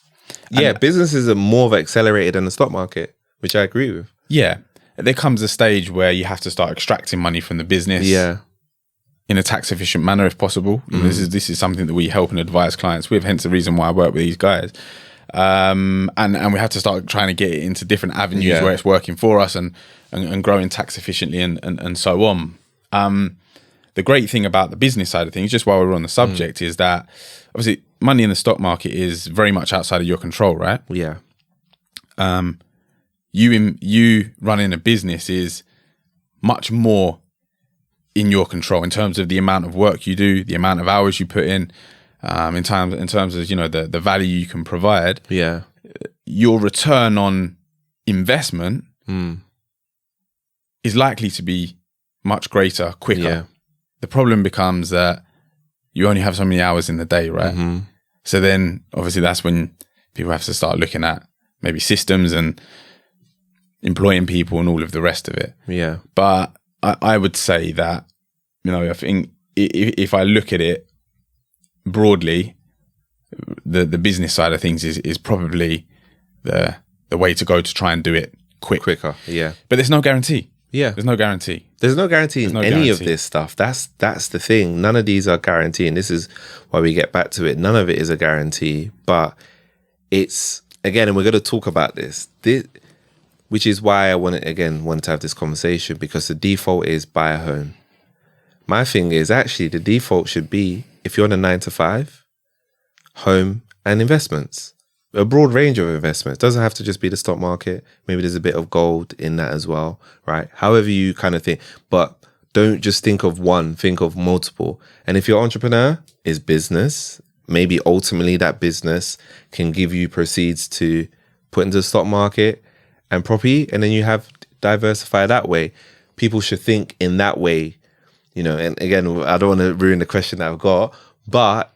Yeah, and businesses are more accelerated than the stock market, which I agree with. Yeah, there comes a stage where you have to start extracting money from the business. Yeah. In a tax efficient manner, if possible. This is something that we help and advise clients with. Hence the reason why I work with these guys. And we have to start trying to get it into different avenues where it's working for us and growing tax efficiently and so on. The great thing about the business side of things, just while we're on the subject, is that obviously money in the stock market is very much outside of your control, right? Yeah. You running a business is much more in your control in terms of the amount of work you do, the amount of hours you put in terms of, the value you can provide. Yeah. Your return on investment is likely to be much greater, quicker. Yeah. The problem becomes that you only have so many hours in the day, right? So then obviously that's when people have to start looking at maybe systems and employing people and all of the rest of it. Yeah. But I would say that, I think if I look at it broadly, the business side of things is probably the way to go to try and do it quicker. Yeah. But there's no guarantee. Yeah. There's no guarantee. There's no guarantee in any of this stuff. That's the thing. None of these are guaranteed. And this is why we get back to it. None of it is a guarantee. But it's, again, and we're going to talk about this, which is why I wanted to have this conversation, because the default is buy a home. My thing is actually the default should be, if you're on a 9-to-5, home and investments. A broad range of investments. Doesn't have to just be the stock market. Maybe there's a bit of gold in that as well, right? However you kind of think. But don't just think of one, think of multiple. And if you're an entrepreneur, is business. Maybe ultimately that business can give you proceeds to put into the stock market and property, and then you have diversify that way. People should think in that way, and again, I don't want to ruin the question that I've got, but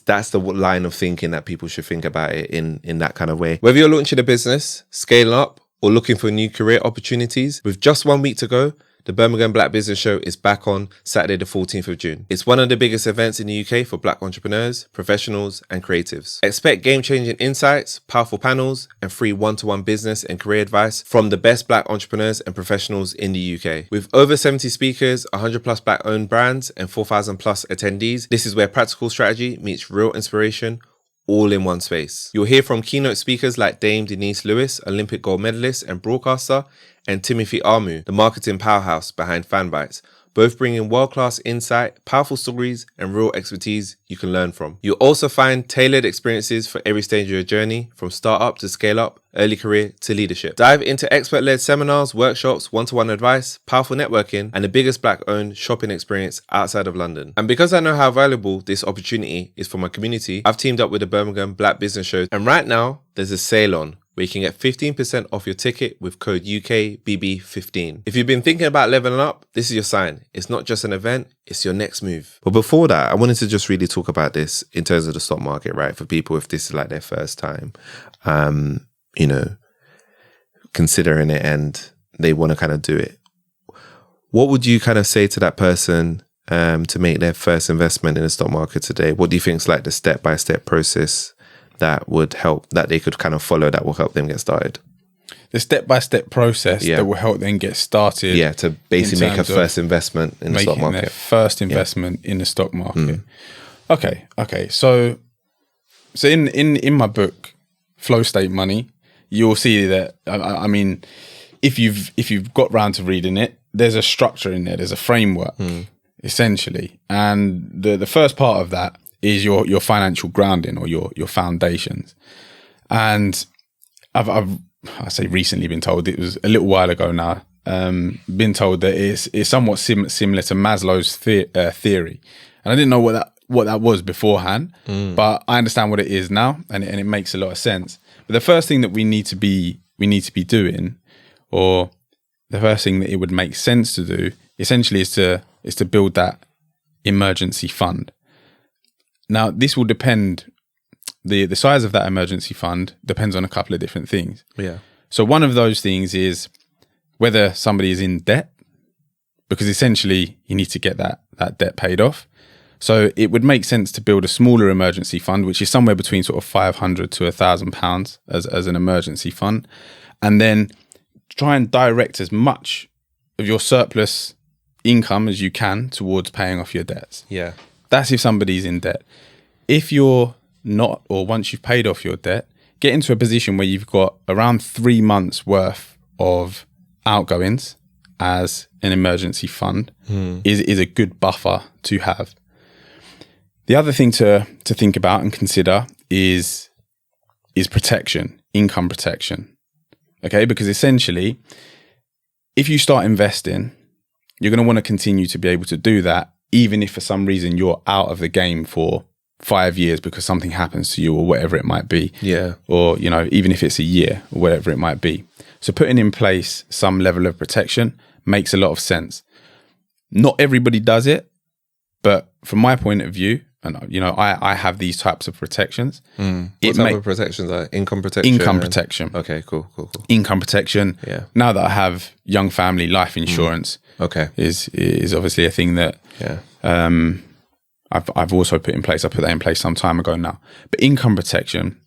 that's the line of thinking that people should think about it in that kind of way. Whether you're launching a business, scaling up, or looking for new career opportunities, with just 1 week to go, the Birmingham Black Business Show is back on Saturday the 14th of June. It's one of the biggest events in the UK for Black entrepreneurs, professionals, and creatives. Expect game-changing insights, powerful panels, and free one-to-one business and career advice from the best Black entrepreneurs and professionals in the UK. With over 70 speakers, 100 plus Black-owned brands, and 4,000 plus attendees, this is where practical strategy meets real inspiration, all in one space. You'll hear from keynote speakers like Dame Denise Lewis, Olympic gold medalist and broadcaster, and Timothy Armu, the marketing powerhouse behind Fanbytes, both bringing world-class insight, powerful stories, and real expertise you can learn from. You'll also find tailored experiences for every stage of your journey, from startup to scale up, early career to leadership. Dive into expert-led seminars, workshops, one-to-one advice, powerful networking, and the biggest Black-owned shopping experience outside of London. And because I know how valuable this opportunity is for my community, I've teamed up with the Birmingham Black Business Show, and right now, there's a sale on, where you can get 15% off your ticket with code UKBB15. If you've been thinking about leveling up, this is your sign. It's not just an event, it's your next move. But before that, I wanted to just really talk about this in terms of the stock market, right? For people, if this is like their first time, considering it and they want to kind of do it. What would you kind of say to that person to make their first investment in the stock market today? What do you think is like the step-by-step process that would help, that they could kind of follow, that will help them get started? The step-by-step process that will help them get started. Yeah, to basically make a first investment in the stock market. Their first investment in the stock market. Okay. So in my book, Flow State Money, you'll see that, I mean, if you've got round to reading it, there's a structure in there, there's a framework, essentially. And the first part of that is your financial grounding, or your foundations. And I've say recently been told, it was a little while ago now, been told that it's somewhat similar to Maslow's theory. And I didn't know what what that was beforehand, but I understand what it is now, and it makes a lot of sense. But the first thing that we need to be doing, or the first thing that it would make sense to do, essentially, is to build that emergency fund. Now, this will depend. The size of that emergency fund depends on a couple of different things. Yeah. So one of those things is whether somebody is in debt, because essentially you need to get that debt paid off. So it would make sense to build a smaller emergency fund, which is somewhere between sort of £500 to £1,000 as an emergency fund, and then try and direct as much of your surplus income as you can towards paying off your debts. Yeah. That's if somebody's in debt. If you're not, or once you've paid off your debt, get into a position where you've got around 3 months worth of outgoings as an emergency fund is a good buffer to have. The other thing to think about and consider is protection, income protection. Okay, because essentially, if you start investing, you're going to want to continue to be able to do that, even if for some reason you're out of the game for 5 years because something happens to you or whatever it might be. Yeah. Or, even if it's a year or whatever it might be. So putting in place some level of protection makes a lot of sense. Not everybody does it, but from my point of view, and I have these types of protections. What type of protections are income protection? Income protection. Okay, cool. Income protection. Yeah. Now that I have young family life insurance, okay, is obviously a thing that I've also put in place. I put that in place some time ago now. But income protection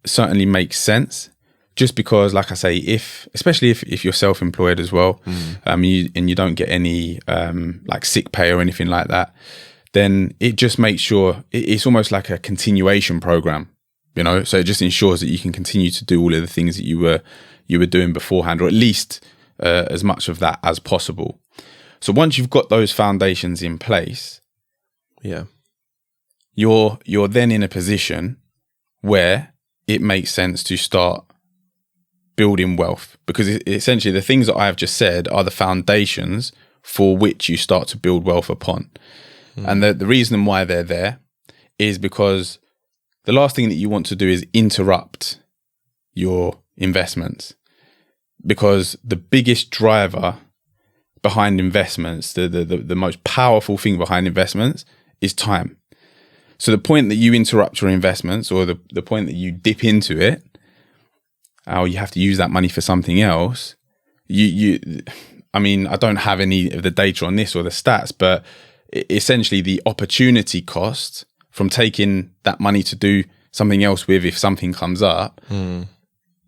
certainly makes sense. Just because, like I say, especially if you're self-employed as well, and you don't get any like sick pay or anything like that, then it just makes sure it's almost like a continuation program, So it just ensures that you can continue to do all of the things that you were doing beforehand, or at least as much of that as possible. So once you've got those foundations in place, you're then in a position where it makes sense to start building wealth, because essentially the things that I have just said are the foundations for which you start to build wealth upon. And the reason why they're there is because the last thing that you want to do is interrupt your investments, because the biggest driver behind investments, the most powerful thing behind investments is time. So the point that you interrupt your investments, or the point that you dip into it, or you have to use that money for something else, I don't have any of the data on this or the stats, but essentially the opportunity cost from taking that money to do something else with, if something comes up,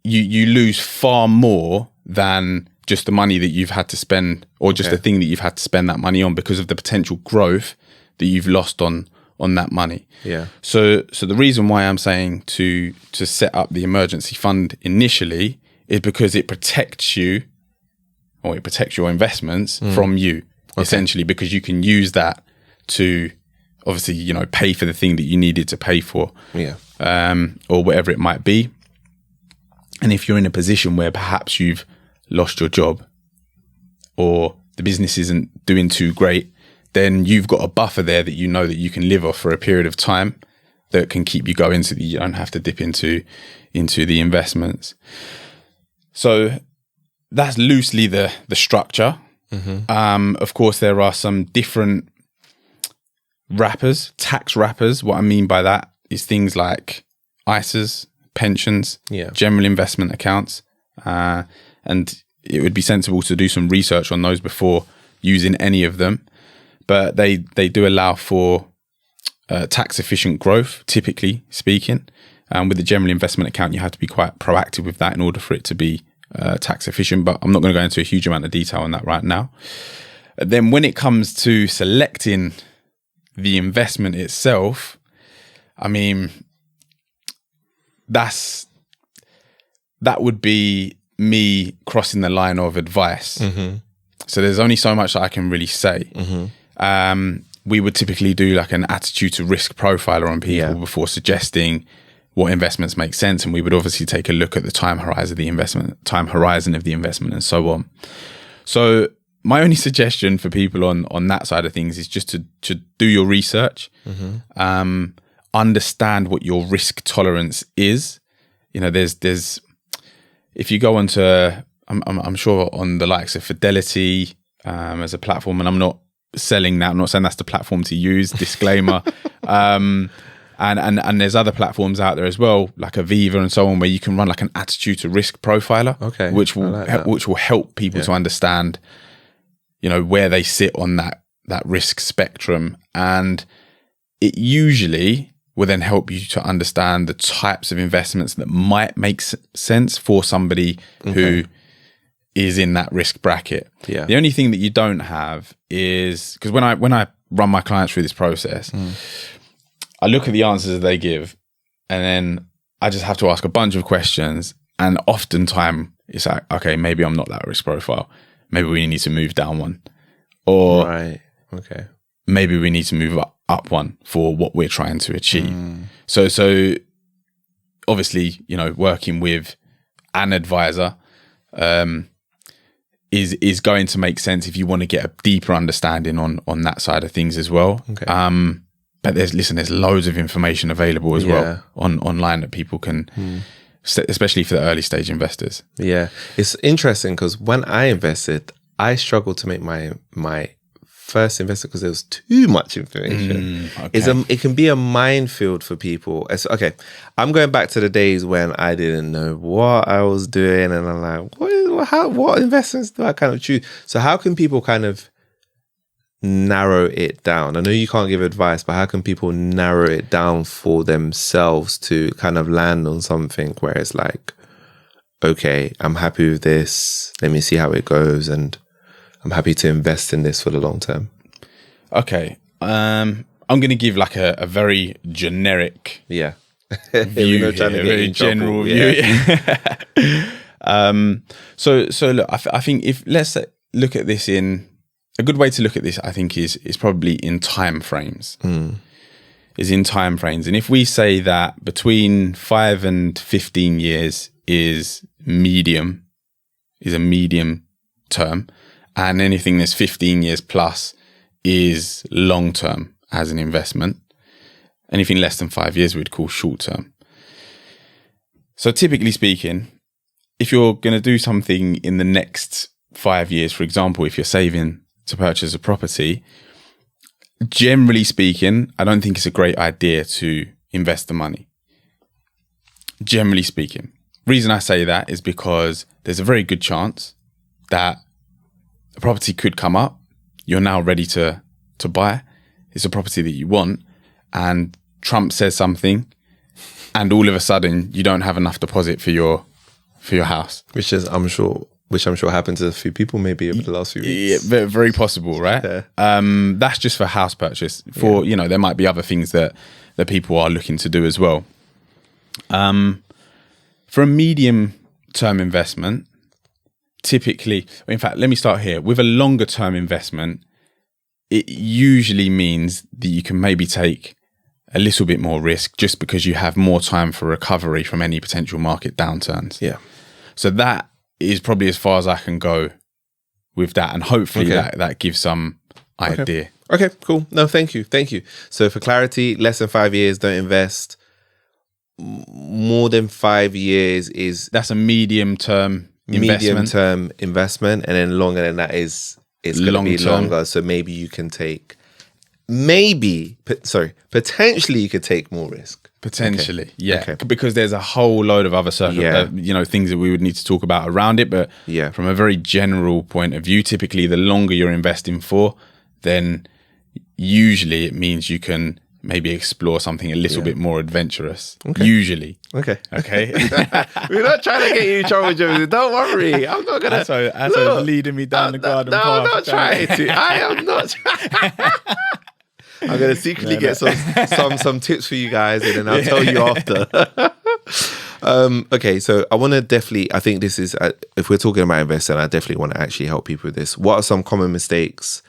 you lose far more than just the money that you've had to spend, or just the thing that you've had to spend that money on, because of the potential growth that you've lost on that money. Yeah. So the reason why I'm saying to set up the emergency fund initially is because it protects you, or it protects your investments from you, essentially, because you can use that to obviously, pay for the thing that you needed to pay for, or whatever it might be. And if you're in a position where perhaps you've lost your job, or the business isn't doing too great, then you've got a buffer there that that you can live off for a period of time that can keep you going, so that you don't have to dip into the investments. So that's loosely the structure. Of course, there are some different wrappers, tax wrappers. What I mean by that is things like ISAs, pensions, general investment accounts, and it would be sensible to do some research on those before using any of them. But they do allow for tax efficient growth, typically speaking. With the general investment account, you have to be quite proactive with that in order for it to be tax efficient. But I'm not going to go into a huge amount of detail on that right now. Then when it comes to selecting the investment itself, that would be me crossing the line of advice. So there's only so much that I can really say. We would typically do like an attitude to risk profiler on people before suggesting what investments make sense, and we would obviously take a look at the time horizon of the investment, and so on. So my only suggestion for people on that side of things is just to do your research, understand what your risk tolerance is. You know, there's if you go onto, I'm sure on the likes of Fidelity as a platform, and I'm not selling that, I'm not saying that's the platform to use, disclaimer. And there's other platforms out there as well, like Aviva and so on, where you can run like an attitude to risk profiler, which will help people to understand, you know, where they sit on that risk spectrum, and it usually will then help you to understand the types of investments that might make sense for somebody who is in that risk bracket. Yeah. The only thing that you don't have is, because when I run my clients through this process, I look at the answers that they give, and then I just have to ask a bunch of questions. And oftentimes it's like, okay, maybe I'm not that risk profile. Maybe we need to move down one, or maybe we need to move up one for what we're trying to achieve. So obviously, you know, working with an advisor is going to make sense if you want to get a deeper understanding on that side of things as well. But there's loads of information available as well online that people can, especially for the early stage investors. Yeah, it's interesting because when I invested, I struggled to make my first investment because there was too much information. It can be a minefield for people. Okay, I'm going back to the days when I didn't know what I was doing, and I'm like, what investments do I kind of choose? So how can people kind of narrow it down? I know you can't give advice, but how can people narrow it down for themselves to kind of land on something where it's like, okay, I'm happy with this, let me see how it goes, and I'm happy to invest in this for the long term? Okay. I'm going to give like a very generic view here, very general view. So look, I think let's look at this in a good way to look at this, I think is probably in time frames. Is in time frames. And if we say that between 5 and 15 years is a medium term, and anything that's 15 years plus is long term as an investment. Anything less than 5 years we'd call short term. So typically speaking, if you're going to do something in the next 5 years, for example, if you're saving to purchase a property, generally speaking, I don't think it's a great idea to invest the money. Generally speaking. Reason I say that is because there's a very good chance that a property could come up. You're now ready to buy. It's a property that you want, and Trump says something, and all of a sudden you don't have enough deposit for your house, which I'm sure happened to a few people maybe over the last few weeks. Yeah, very, very possible, right? Yeah. That's just for house purchase. For you know, there might be other things that people are looking to do as well. For a medium term investment, typically, in fact, let me start here. With a longer term investment, it usually means that you can maybe take a little bit more risk just because you have more time for recovery from any potential market downturns. Yeah. So that is probably as far as I can go with that. And hopefully that gives some idea. Okay, cool. No, thank you. So for clarity, less than 5 years, don't invest. More than 5 years that's a medium term investment, and then longer than that it's going to be longer. So maybe you can take, potentially you could take more risk. Potentially, because there's a whole load of other things that we would need to talk about around it. But from a very general point of view, typically the longer you're investing for, then usually it means you can maybe explore something a little bit more adventurous. Usually. Okay. We're not trying to get you in trouble, Joseph. Don't worry. I'm not going to. That's leading me down the garden path. No, I'm not trying to. I am not. I'm going to secretly get some tips for you guys, and then I'll tell you after. Okay, so I want to definitely, I think this is, if we're talking about investing, I definitely want to actually help people with this. What are some common mistakes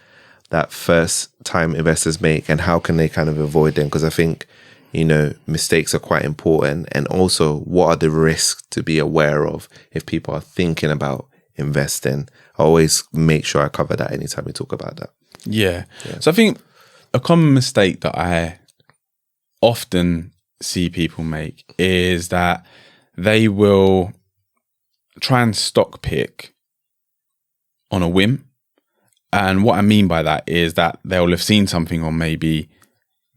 that first time investors make, and how can they kind of avoid them? Because I think, you know, mistakes are quite important. And also, what are the risks to be aware of if people are thinking about invest in. I always make sure I cover that anytime we talk about that. Yeah. So I think a common mistake that I often see people make is that they will try and stock pick on a whim. And what I mean by that is that they'll have seen something on maybe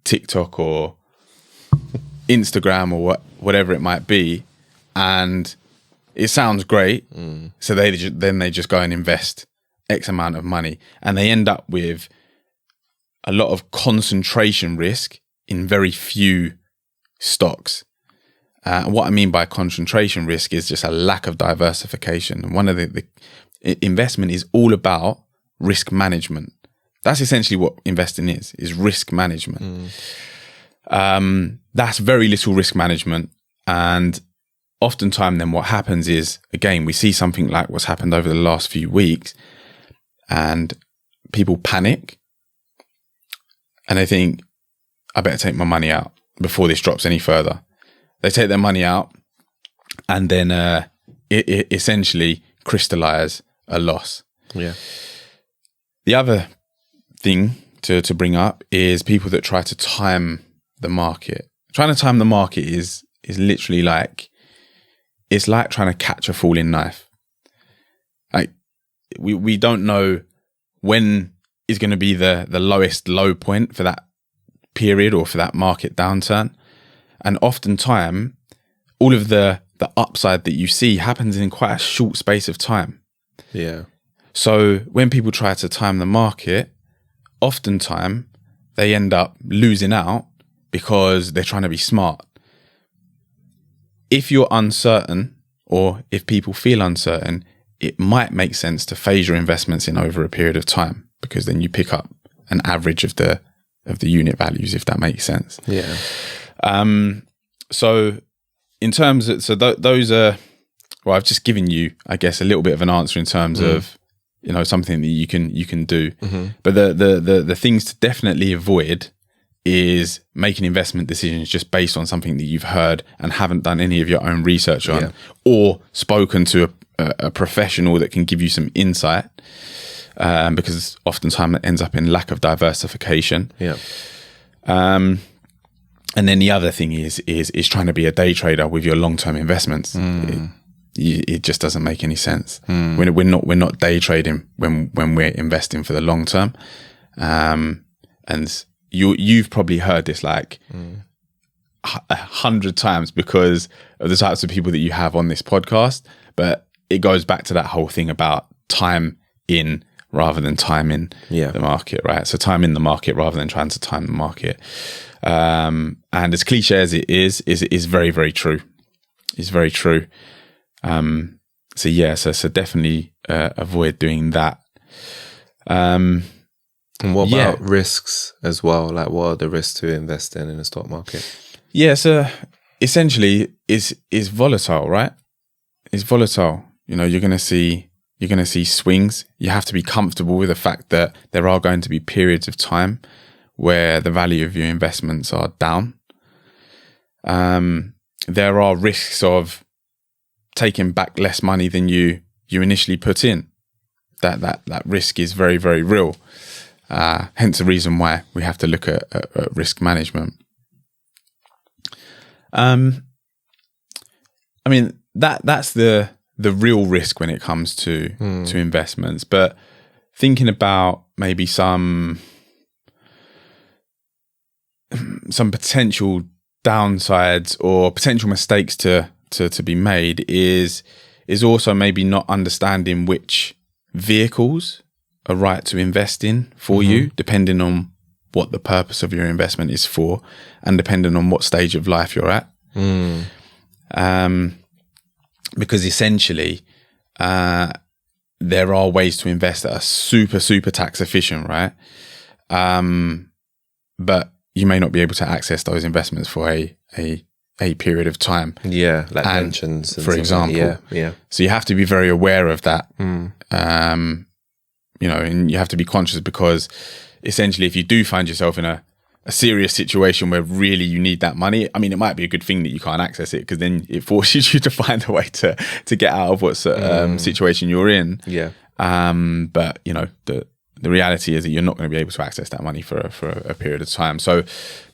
TikTok or Instagram or whatever it might be, and it sounds great. So they just go and invest X amount of money, and they end up with a lot of concentration risk in very few stocks. And what I mean by concentration risk is just a lack of diversification. And one of the investment is all about risk management. That's essentially what investing is risk management. That's very little risk management. And oftentimes then what happens is, again, we see something like what's happened over the last few weeks, and people panic and they think, I better take my money out before this drops any further. They take their money out and then it essentially crystallize a loss. Yeah. The other thing to bring up is people that try to time the market. Trying to time the market is literally like, it's like trying to catch a falling knife. Like we don't know when is going to be the lowest low point for that period or for that market downturn. And oftentimes, all of the upside that you see happens in quite a short space of time. Yeah. So when people try to time the market, oftentimes they end up losing out because they're trying to be smart. If you're uncertain, or if people feel uncertain, it might make sense to phase your investments in over a period of time, because then you pick up an average of the unit values, if that makes sense. Yeah. So in terms of, those are, well, I've just given you, I guess, a little bit of an answer in terms of, something that you can do. But the things to definitely avoid is making investment decisions just based on something that you've heard and haven't done any of your own research on, or spoken to a professional that can give you some insight, because oftentimes it ends up in lack of diversification. Yeah. And then the other thing is trying to be a day trader with your long-term investments. It just doesn't make any sense. We're not day trading when we're investing for the long term. And you've probably heard this like 100 times because of the types of people that you have on this podcast. But it goes back to that whole thing about time in rather than time in the market, right? So time in the market rather than trying to time the market. And as cliche as it is very, very true. It's very true. So definitely avoid doing that. And what about risks as well? Like, what are the risks to invest in the stock market? Yeah, so essentially is volatile, right? It's volatile. You're going to see swings. You have to be comfortable with the fact that there are going to be periods of time where the value of your investments are down. There are risks of taking back less money than you initially put in. That risk is very, very real. Hence the reason why we have to look at risk management. That's the real risk when it comes to investments. But thinking about maybe some potential downsides or potential mistakes to be made is also maybe not understanding which vehicles are right to invest in for you, depending on what the purpose of your investment is for, and depending on what stage of life you're at. Because essentially, there are ways to invest that are super, super tax efficient, right? But you may not be able to access those investments for a period of time. Yeah, like pensions, for example. Yeah. So you have to be very aware of that. And you have to be conscious, because essentially if you do find yourself in a a serious situation where really you need that money, I mean, it might be a good thing that you can't access it, because then it forces you to find a way to get out of what situation you're in. Yeah. But you know, the reality is that you're not going to be able to access that money for a period of time. So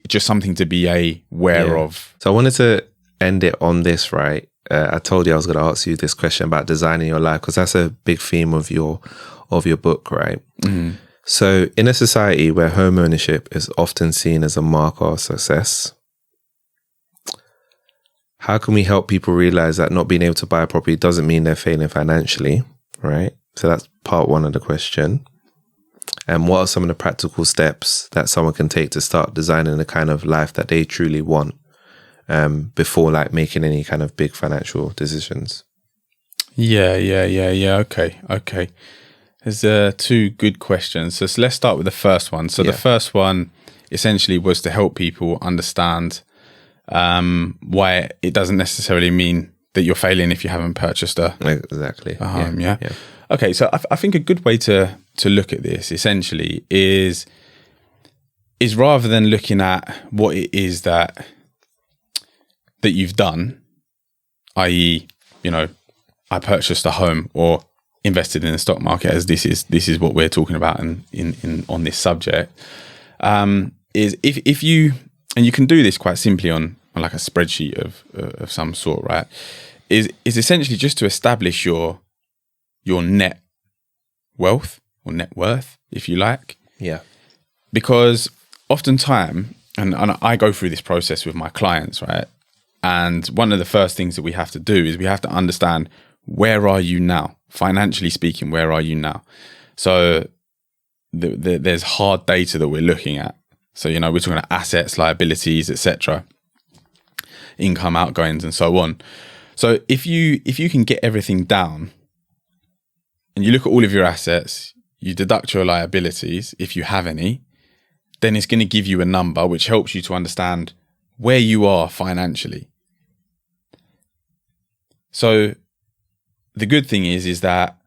just something to be aware of. So I wanted to end it on this, right? I told you I was going to ask you this question about designing your life, because that's a big theme of your book, right? Mm-hmm. So in a society where home ownership is often seen as a marker of success, how can we help people realize that not being able to buy a property doesn't mean they're failing financially, right? So that's part one of the question. And what are some of the practical steps that someone can take to start designing the kind of life that they truly want, before like making any kind of big financial decisions? Yeah. Okay. There's two good questions. So let's start with the first one. So the first one essentially was to help people understand why it doesn't necessarily mean that you're failing if you haven't purchased a home. Yeah. Okay, so I think a good way to look at this essentially is rather than looking at what it is that you've done, i.e., you know, I purchased a home or invested in the stock market, as this is what we're talking about in on this subject, is if you, and you can do this quite simply on like a spreadsheet of some sort, right? Is essentially just to establish your net wealth or net worth, if you like. Yeah. Because oftentimes, and I go through this process with my clients, right? And one of the first things that we have to do is we have to understand, where are you now? Financially speaking, where are you now? So there's hard data that we're looking at. So, you know, we're talking about assets, liabilities, etc., income, outgoings, and so on. So if you can get everything down and you look at all of your assets, you deduct your liabilities, if you have any, then it's going to give you a number which helps you to understand where you are financially. So the good thing is that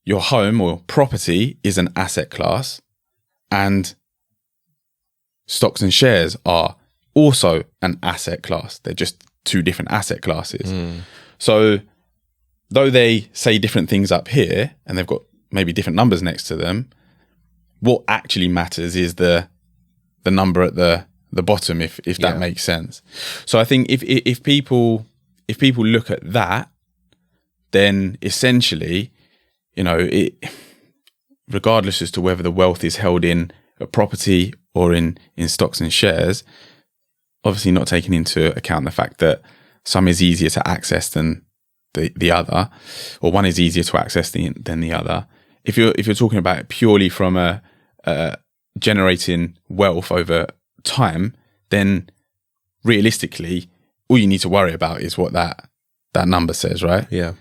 your home or property is an asset class, and stocks and shares are also an asset class. They're just two different asset classes. So though they say different things up here and they've got maybe different numbers next to them, what actually matters is the number at the bottom, if that makes sense. So I think if people look at that, then essentially, you know, regardless as to whether the wealth is held in a property or in stocks and shares, obviously not taking into account the fact that some is easier to access than the other, or one is easier to access than the other. If you're talking about it purely from a generating wealth over time, then realistically, all you need to worry about is what that number says, right? Yeah.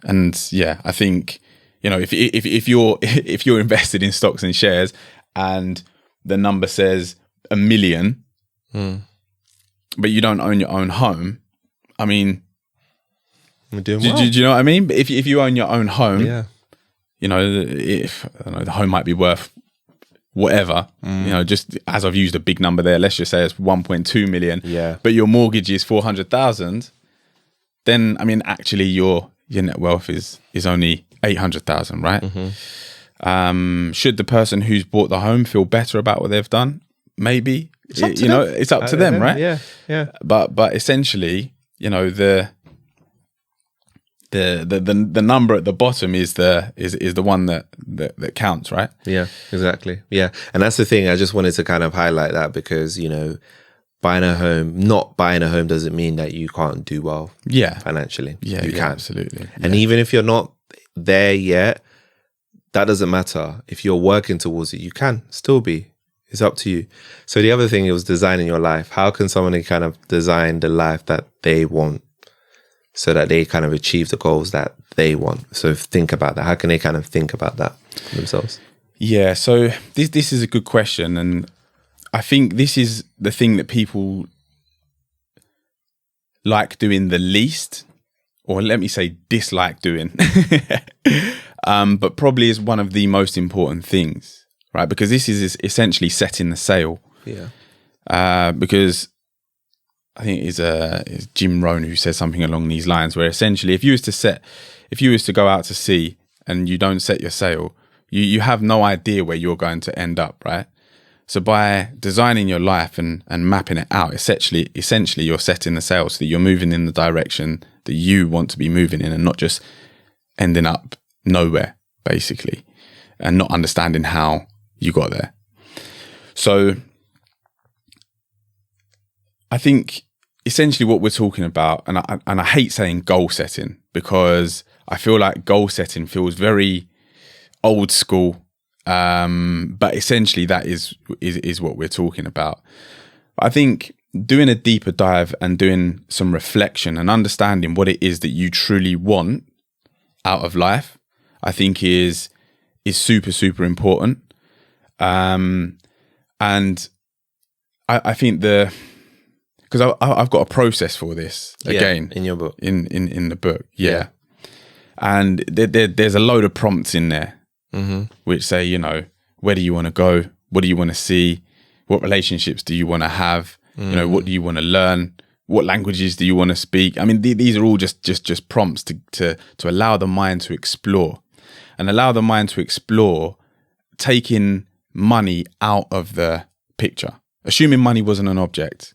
And yeah, I think, you know, if you're invested in stocks and shares and the number says 1 million, but you don't own your own home, I mean, we're doing do you know what I mean? But if you own your own home, you know, the home might be worth whatever, you know, just as I've used a big number there, let's just say it's 1.2 million, but your mortgage is 400,000, then I mean, actually your net wealth is only 800,000, right? Should the person who's bought the home feel better about what they've done? Maybe, you know, it's up to them, right? Yeah. But essentially, you know, the number at the bottom is the one that counts, right? Yeah, exactly. Yeah, and that's the thing. I just wanted to kind of highlight that because, you know, not buying a home doesn't mean that you can't do well. Financially. You can, absolutely. And even if you're not there yet, that doesn't matter. If you're working towards it, you can still be. It's up to you. So the other thing was designing your life. How can someone kind of design the life that they want so that they kind of achieve the goals that they want? So think about that. How can they kind of think about that for themselves? Yeah, so this is a good question. And I think this is the thing that people like doing the least, or let me say dislike doing, but probably is one of the most important things, right? Because this is essentially setting the sail. Yeah. Because I think it's Jim Rohn who says something along these lines, where essentially if you was to go out to sea and you don't set your sail, you have no idea where you're going to end up, right? So by designing your life and mapping it out, essentially you're setting the sail so that you're moving in the direction that you want to be moving in, and not just ending up nowhere, basically, and not understanding how you got there. So I think essentially what we're talking about, and I hate saying goal setting, because I feel like goal setting feels very old school, but essentially that is what we're talking about. I think doing a deeper dive and doing some reflection and understanding what it is that you truly want out of life, I think is super, super important. And I think because I've got a process for this again in your book, in the book, and there's a load of prompts in there, which say, you know, where do you want to go, what do you want to see, what relationships do you want to have, you know, what do you want to learn, what languages do you want to speak. I mean, these are all just prompts to allow the mind to explore, and allow the mind to explore, taking money out of the picture, assuming money wasn't an object.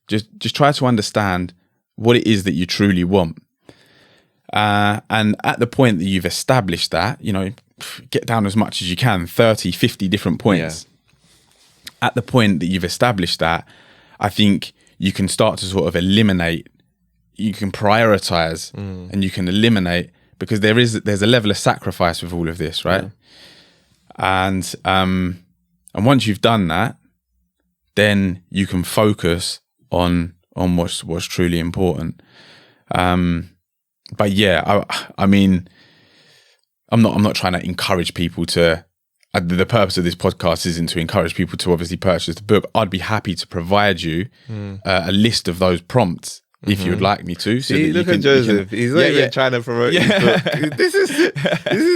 Just try to understand what it is that you truly want. And at the point that you've established that, you know, get down as much as you can, 30, 50 different points. Yeah. At the point that you've established that, I think you can start to sort of eliminate, you can prioritize and you can eliminate, because there's a level of sacrifice with all of this, right? Yeah. And once you've done that, then you can focus on what's truly important. But yeah, I mean, I'm not trying to encourage people to. The purpose of this podcast isn't to encourage people to obviously purchase the book. I'd be happy to provide you a list of those prompts if you would like me to. So see, look at Joseph. He's not even trying to promote his book. This is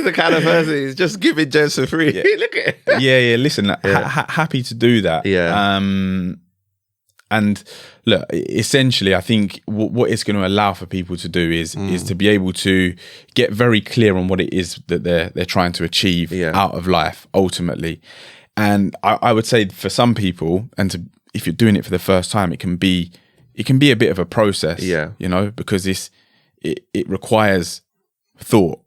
the kind of person who's just giving Joseph free. Yeah. Look at it. Yeah. Listen, happy to do that. Yeah. And look, essentially, I think what it's going to allow for people to do is to be able to get very clear on what it is that they're trying to achieve out of life ultimately. And I would say for some people, and if you're doing it for the first time, it can be a bit of a process. Yeah, you know, because it requires thought.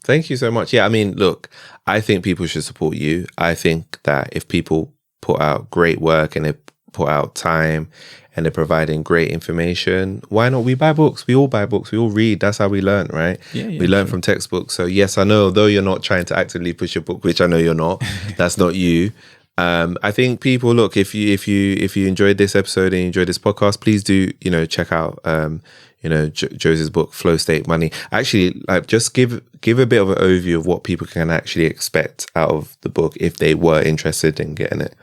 Thank you so much. Yeah, I mean, look, I think people should support you. I think that if people put out great work and they put out time and they're providing great information, why not we buy books? We all buy books, we all read. That's how we learn, right? We learn from textbooks. So yes, I know, though you're not trying to actively push your book, which I know you're not, that's not you. I think people, look, if you enjoyed this episode and you enjoyed this podcast, please do, you know, check out Joseph's book, Flow State Money. Actually, like, just give a bit of an overview of what people can actually expect out of the book if they were interested in getting it.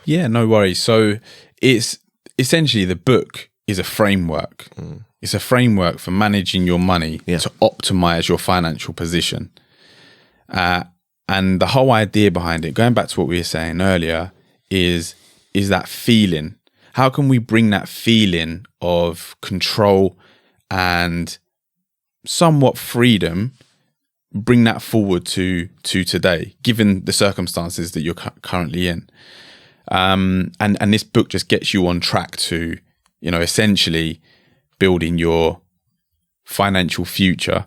Yeah, no worries. So it's essentially, the book is a framework. It's a framework for managing your money to optimize your financial position. And the whole idea behind it, going back to what we were saying earlier, is that feeling. How can we bring that feeling of control and somewhat freedom, bring that forward to today, given the circumstances that you're currently in? And this book just gets you on track to, you know, essentially building your financial future.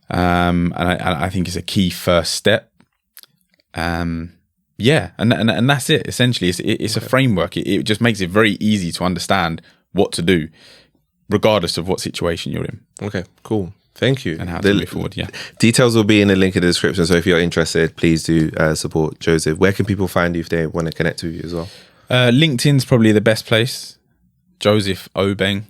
And I think it's a key first step. And that's it. Essentially, it's a framework. It just makes it very easy to understand what to do, regardless of what situation you're in. Okay, cool. Thank you. And how to move forward. Yeah. Details will be in the link in the description. So if you're interested, please do support Joseph. Where can people find you if they want to connect with you as well? LinkedIn's probably the best place. Joseph Obeng.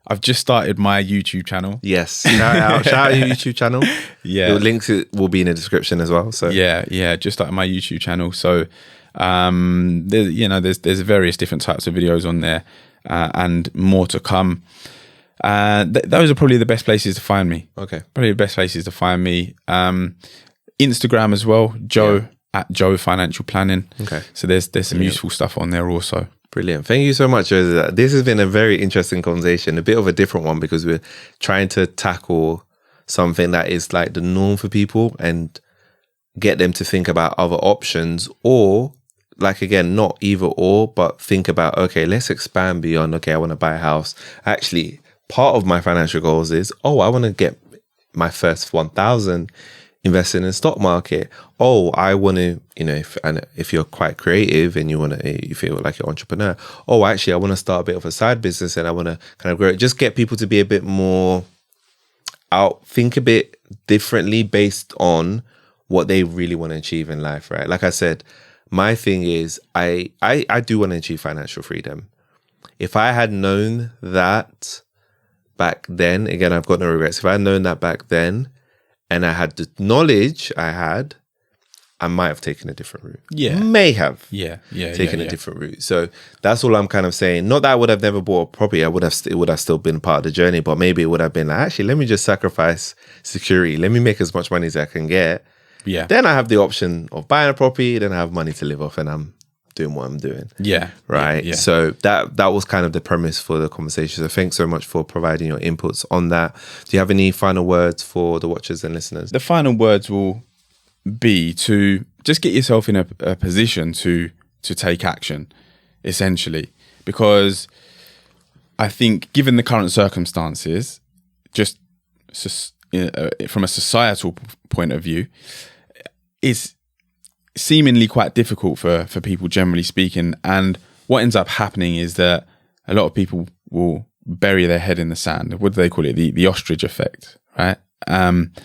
I've just started my YouTube channel. Yes, shout out your YouTube channel. Yeah, the links will be in the description as well. So yeah, just started my YouTube channel. So there's various different types of videos on there, and more to come. Those are probably the best places to find me. Okay, probably the best places to find me. Instagram as well, Joe at Joe Financial Planning. Okay. So there's some useful stuff on there also. Brilliant. Thank you so much, Joseph. This has been a very interesting conversation, a bit of a different one because we're trying to tackle something that is like the norm for people and get them to think about other options, or like, again, not either or, but think about, okay, let's expand beyond, okay, I want to buy a house. Actually, part of my financial goals is, I want to get my first 1,000 invested in the stock market. I want to, if you're quite creative and you feel like you're an entrepreneur, actually, I want to start a bit of a side business and I want to kind of grow it. Just get people to be a bit more think a bit differently based on what they really want to achieve in life, right? Like I said, my thing is I do want to achieve financial freedom. If I had known that back then, again, I've got no regrets. If I had known that back then and I had the knowledge I might have taken a different route. Yeah. May have. Taken A different route. So that's all I'm kind of saying. Not that I would have never bought a property. It would have still been part of the journey, but maybe it would have been like, actually, let me just sacrifice security. Let me make as much money as I can get. Yeah. Then I have the option of buying a property. Then I have money to live off and I'm doing what I'm doing. Yeah. Right. Yeah. So that was kind of the premise for the conversation. So thanks so much for providing your inputs on that. Do you have any final words for the watchers and listeners? The final words will be to just get yourself in a position to take action, essentially, because I think given the current circumstances, just from a societal point of view, is seemingly quite difficult for people, generally speaking. And what ends up happening is that a lot of people will bury their head in the sand. What do they call it? The ostrich effect, right? And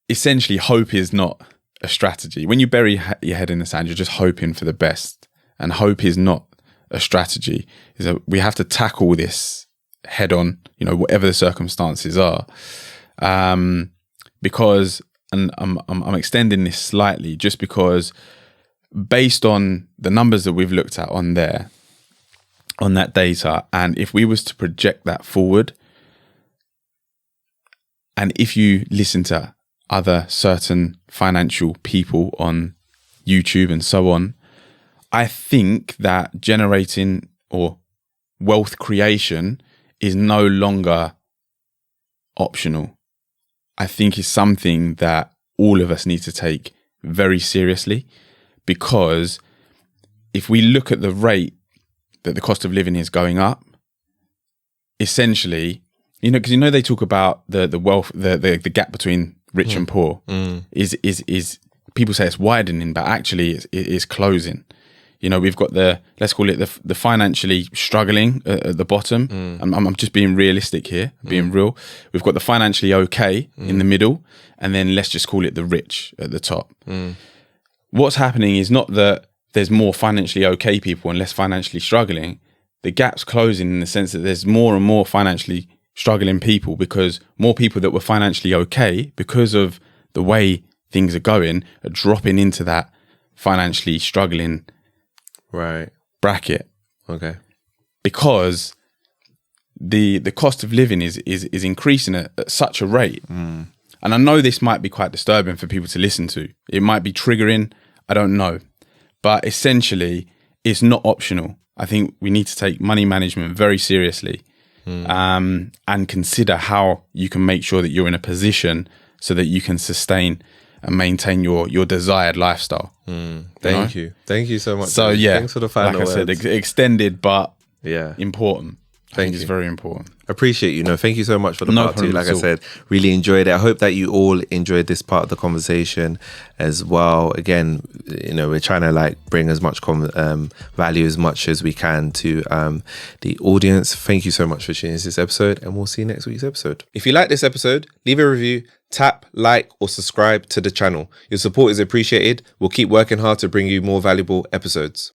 essentially, hope is not a strategy. When you bury your head in the sand, you're just hoping for the best. And hope is not a strategy. Is that we have to tackle this head on, whatever the circumstances are. Because, and I'm extending this slightly, just because based on the numbers that we've looked at on there, on that data, and if we was to project that forward, and if you listen to other certain financial people on YouTube and so on, I think that generating or wealth creation is no longer optional. I think it's something that all of us need to take very seriously, because if we look at the rate that the cost of living is going up, essentially, because they talk about the wealth, the gap between rich and poor is people say it's widening, but actually it is closing. We've got let's call it the financially struggling at the bottom. I'm just being realistic here, being real. We've got the financially okay in the middle, and then let's just call it the rich at the top. What's happening is not that there's more financially okay people and less financially struggling. The gap's closing in the sense that there's more and more financially struggling people, because more people that were financially okay because of the way things are going are dropping into that financially struggling bracket. Okay. Because the cost of living is increasing at such a rate. And I know this might be quite disturbing for people to listen to. It might be triggering, I don't know. But essentially, it's not optional. I think we need to take money management very seriously. And consider how you can make sure that you're in a position so that you can sustain and maintain your desired lifestyle. Thank you so much. So thanks for the final like I words. said, extended but Yeah. important. I think you. it's very important. Appreciate you. No, thank you so much for the No part two. problem Like at I all. said, really enjoyed it. I hope that you all enjoyed this part of the conversation as well. Again, we're trying to bring as much value as much as we can to the audience. Thank you so much for tuning into this episode, and we'll see you next week's episode. If you like this episode, leave a review, tap, like, or subscribe to the channel. Your support is appreciated. We'll keep working hard to bring you more valuable episodes.